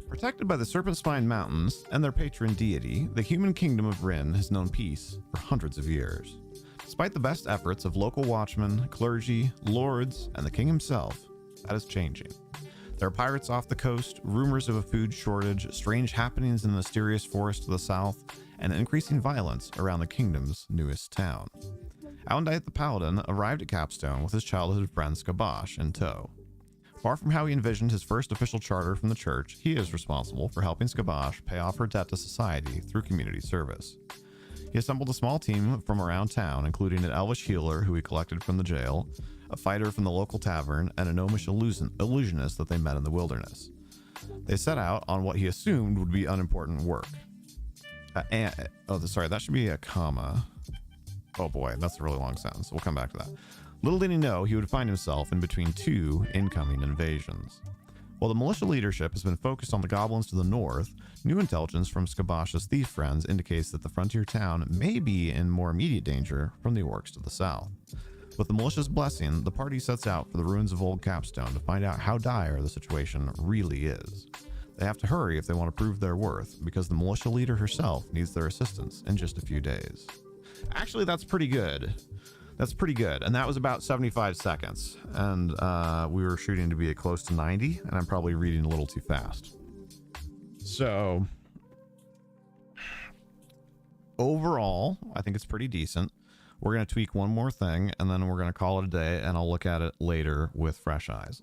A: Protected by the Serpent Spine Mountains and their patron deity, the human kingdom of Rin has known peace for hundreds of years. Despite the best efforts of local watchmen, clergy, lords, and the king himself, that is changing. There are pirates off the coast, rumors of a food shortage, strange happenings in the mysterious forest to the south, and increasing violence around the kingdom's newest town. Alandite the Paladin arrived at Capstone with his childhood friend Skabosh in tow. Far from how he envisioned his first official charter from the church, he is responsible for helping Skabosh pay off her debt to society through community service. He assembled a small team from around town, including an elvish healer who he collected from the jail, a fighter from the local tavern, and a gnomish illusionist that they met in the wilderness. They set out on what he assumed would be unimportant work. Sorry, that should be a comma. Oh boy, that's a really long sentence. We'll come back to that. Little did he know he would find himself in between two incoming invasions. While the militia leadership has been focused on the goblins to the north, new intelligence from Skabosh's thief friends indicates that the frontier town may be in more immediate danger from the orcs to the south. With the militia's blessing, the party sets out for the ruins of Old Capstone to find out how dire the situation really is. They have to hurry if they want to prove their worth, because the militia leader herself needs their assistance in just a few days. Actually, that's pretty good. That's pretty good. And that was about 75 seconds. And we were shooting to be close to 90, and I'm probably reading a little too fast. So overall, I think it's pretty decent. We're going to tweak one more thing, and then we're going to call it a day, and I'll look at it later with fresh eyes.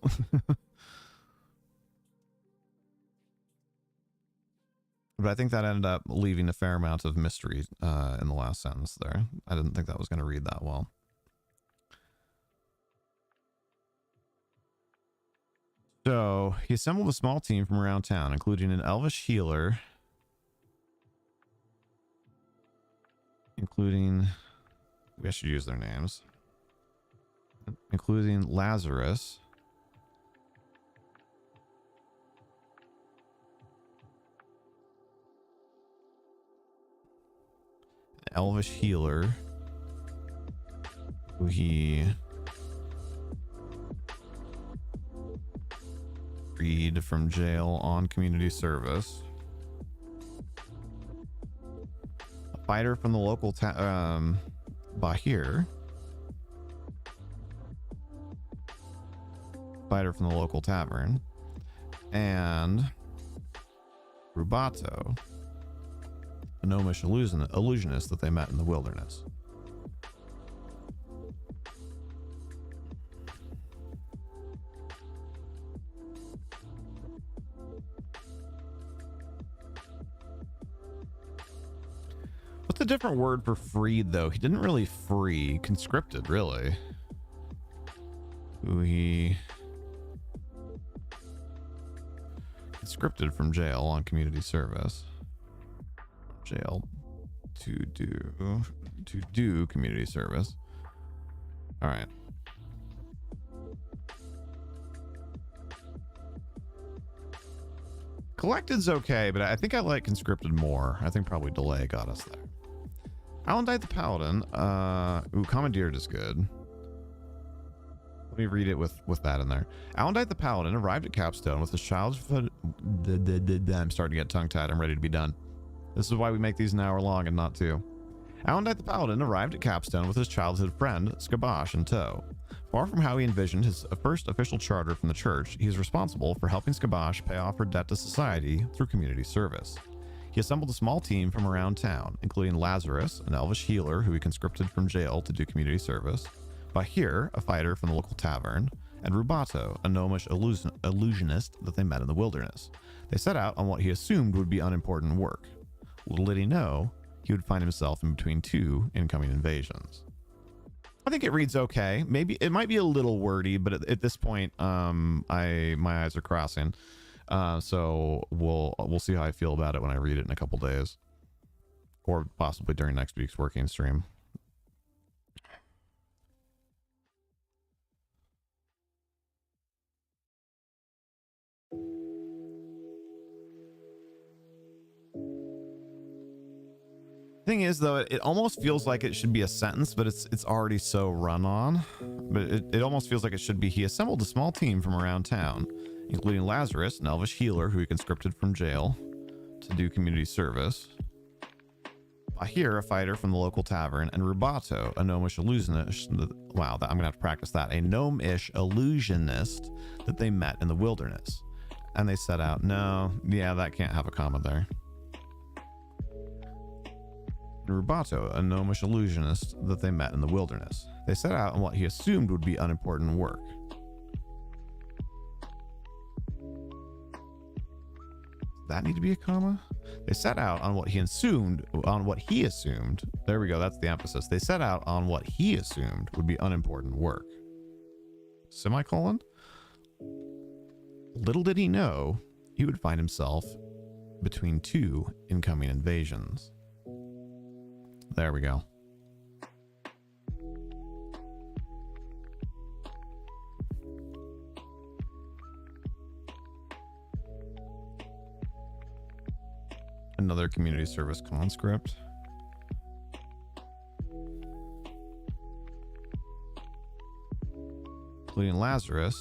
A: But I think that ended up leaving a fair amount of mystery in the last sentence there. I didn't think that was going to read that well. So he assembled a small team from around town, including an elvish healer, I should use their names, including Lazarus, an elvish healer who he freed from jail on community service, a fighter from the local Bahir, fighter from the local tavern, and Rubato, a gnomish illusionist that they met in the wilderness. What's a different word for freed, though? He didn't really free. Conscripted, really. Who he conscripted from jail on community service. Jail to do community service. All right. Collected's okay, but I think I like conscripted more. I think probably delay got us there. Alandite the Paladin. Commandeered is good. Let me read it with that in there. Alandite the Paladin arrived at Capstone with his childhood. I'm starting to get tongue-tied. I'm ready to be done. This is why we make these an hour long and not two. Alandite the Paladin arrived at Capstone with his childhood friend, Skabosh, in tow. Far from how he envisioned his first official charter from the church, he is responsible for helping Skabosh pay off her debt to society through community service. He assembled a small team from around town, including Lazarus, an elvish healer who he conscripted from jail to do community service, Bahir, a fighter from the local tavern, and Rubato, a gnomish illusionist that they met in the wilderness. They set out on what he assumed would be unimportant work. Little did he know, he would find himself in between two incoming invasions. I think it reads okay. Maybe it might be a little wordy, but at this point, my eyes are crossing. So we'll see how I feel about it when I read it in a couple days, or possibly during next week's working stream. I Thing is, though, it almost feels like it should be a sentence, but it's already so run on. But it almost feels like it should be, he assembled a small team from around town, including Lazarus, an elvish healer who he conscripted from jail to do community service. Ahir, a fighter from the local tavern, and Rubato, a gnomish illusionist. Wow, I'm gonna have to practice that. A gnomish illusionist that they met in the wilderness. And they set out. No, yeah, that can't have a comma there. Rubato, a gnomish illusionist that they met in the wilderness. They set out on what he assumed would be unimportant work. That need to be a comma? They set out on what he assumed, there we go, that's the emphasis. They set out on what he assumed would be unimportant work. Semicolon? Little did he know, he would find himself between two incoming invasions. There we go. Another community service conscript. Including Lazarus.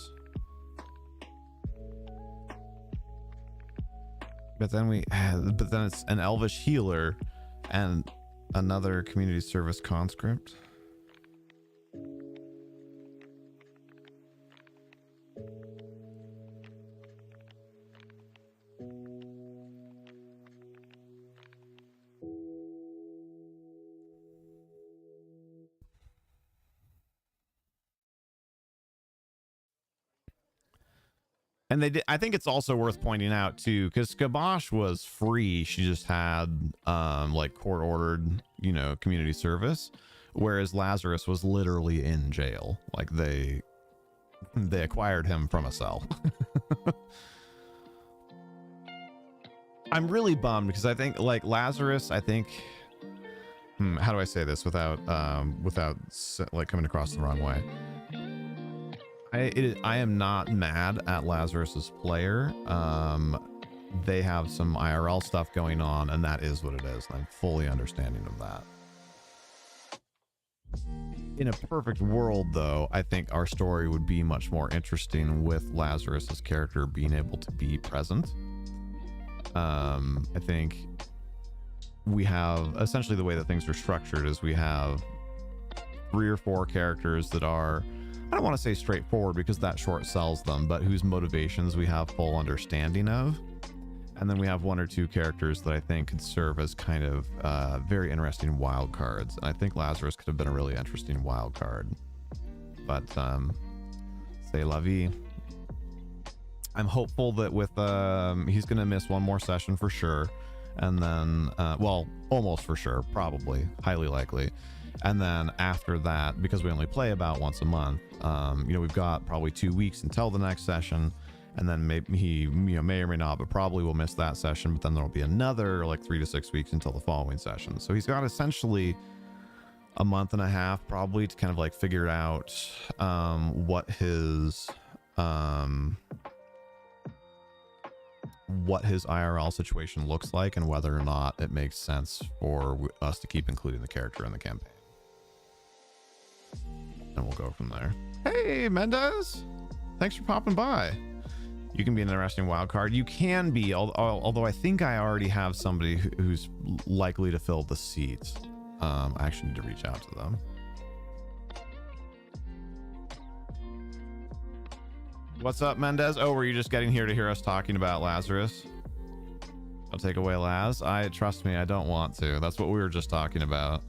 A: But then it's an elvish healer and another community service conscript. And they did, I think it's also worth pointing out too, because Skabosh was free. She just had like court ordered, you know, community service, whereas Lazarus was literally in jail. Like they acquired him from a cell. I'm really bummed because I think like Lazarus, I think, how do I say this without like coming across the wrong way? I am not mad at Lazarus's player. They have some IRL stuff going on, and that is what it is. I'm fully understanding of that. In a perfect world, though, I think our story would be much more interesting with Lazarus's character being able to be present. I think we have essentially the way that things are structured is we have 3 or 4 characters that are, I don't want to say straightforward because that short sells them, but whose motivations we have full understanding of. And then we have 1 or 2 characters that I think could serve as kind of very interesting wild cards. And I think Lazarus could have been a really interesting wild card. But c'est la vie. I'm hopeful that with he's going to miss 1 more session for sure. And then, well, almost for sure, probably, highly likely. And then after that, because we only play about once a month, you know, we've got probably 2 weeks until the next session, and then maybe he, you know, may or may not, but probably will miss that session. But then there'll be another like 3 to 6 weeks until the following session. So he's got essentially a month and a half probably to kind of like figure out what his IRL situation looks like and whether or not it makes sense for us to keep including the character in the campaign. And we'll go from there. Hey, Mendez! Thanks for popping by. You can be an interesting wild card. You can be, although I think I already have somebody who's likely to fill the seat. I actually need to reach out to them. What's up, Mendez? Oh, were you just getting here to hear us talking about Lazarus? I'll take away Laz. Trust me, I don't want to. That's what we were just talking about.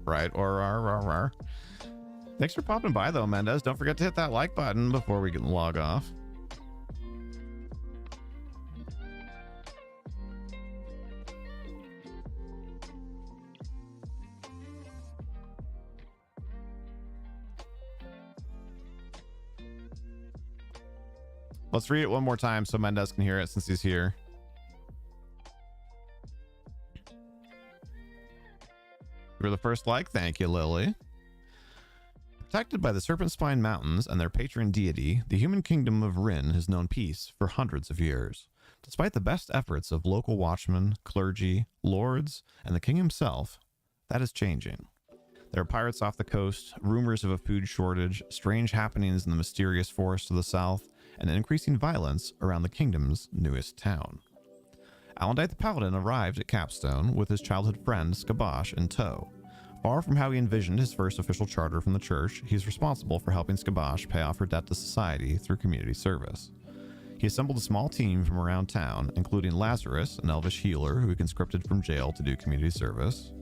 A: Right, or thanks for popping by though, Mendez. Don't forget to hit that like button before we can log off. Let's read it one more time so Mendez can hear it since he's here. You were the first like. Thank you, Lily. Protected by the Serpent Spine Mountains and their patron deity, the human kingdom of Rin has known peace for hundreds of years. Despite the best efforts of local watchmen, clergy, lords, and the king himself, that is changing. There are pirates off the coast, rumors of a food shortage, strange happenings in the mysterious forest to the south, and increasing violence around the kingdom's newest town. Alendite the Paladin arrived at Capstone with his childhood friend Skabosh in tow. Far from how he envisioned his first official charter from the church, he is responsible for helping Skabosh pay off her debt to society through community service. He assembled a small team from around town, including Lazarus, an elvish healer who he conscripted from jail to do community service.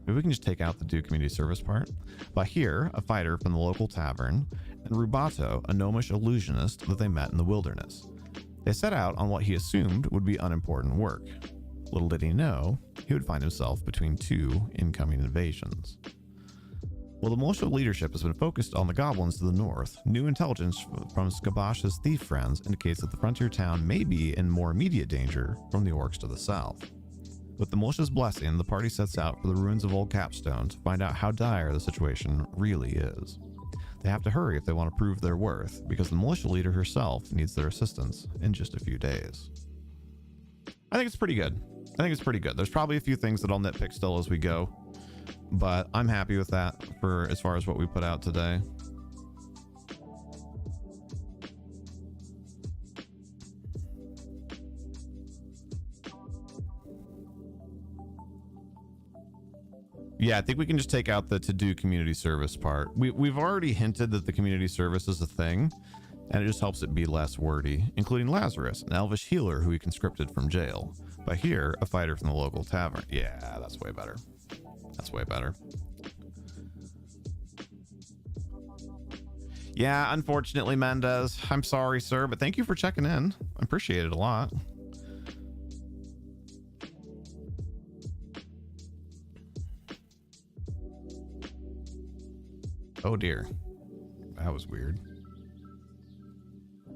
A: Maybe we can just take out the do community service part. Bahir, a fighter from the local tavern, and Rubato, a gnomish illusionist that they met in the wilderness. They set out on what he assumed would be unimportant work. Little did he know, he would find himself between two incoming invasions. While the militia leadership has been focused on the goblins to the north, new intelligence from Skabosh's thief friends indicates that the frontier town may be in more immediate danger from the orcs to the south. With the militia's blessing, the party sets out for the ruins of Old Capstone to find out how dire the situation really is. They have to hurry if they want to prove their worth, because the militia leader herself needs their assistance in just a few days. I think it's pretty good. There's probably a few things that I'll nitpick still as we go, but I'm happy with that for as far as what we put out today. Yeah, I think we can just take out the to-do community service part. We've already hinted that the community service is a thing, and it just helps it be less wordy, including Lazarus, an elvish healer who he conscripted from jail. Bahir, a fighter from the local tavern. Yeah, that's way better. That's way better. Yeah, unfortunately, Mendez. I'm sorry, sir, but thank you for checking in. I appreciate it a lot. Oh dear. That was weird.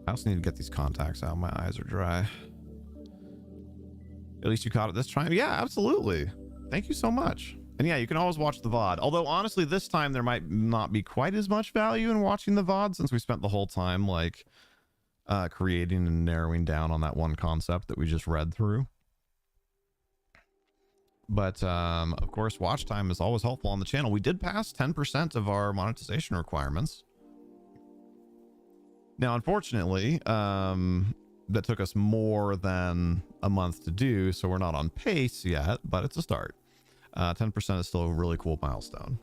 A: I also need to get these contacts out. My eyes are dry. At least you caught it this time. Yeah, absolutely. Thank you so much. And yeah, you can always watch the VOD. Although honestly, this time there might not be quite as much value in watching the VOD since we spent the whole time like creating and narrowing down on that one concept that we just read through. But of course, watch time is always helpful on the channel. We did pass 10% of our monetization requirements. Now, unfortunately, that took us more than a month to do, so we're not on pace yet, but it's a start. 10% is still a really cool milestone.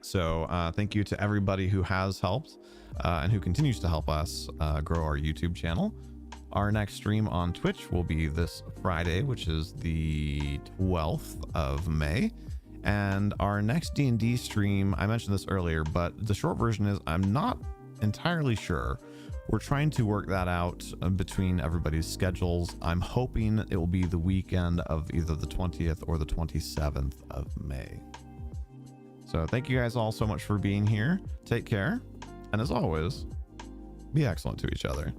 A: So thank you to everybody who has helped and who continues to help us grow our YouTube channel. Our next stream on Twitch will be this Friday, which is the 12th of May. And our next D&D stream, I mentioned this earlier, but the short version is I'm not entirely sure. We're trying to work that out between everybody's schedules. I'm hoping it will be the weekend of either the 20th or the 27th of May. So thank you guys all so much for being here. Take care. And as always, be excellent to each other.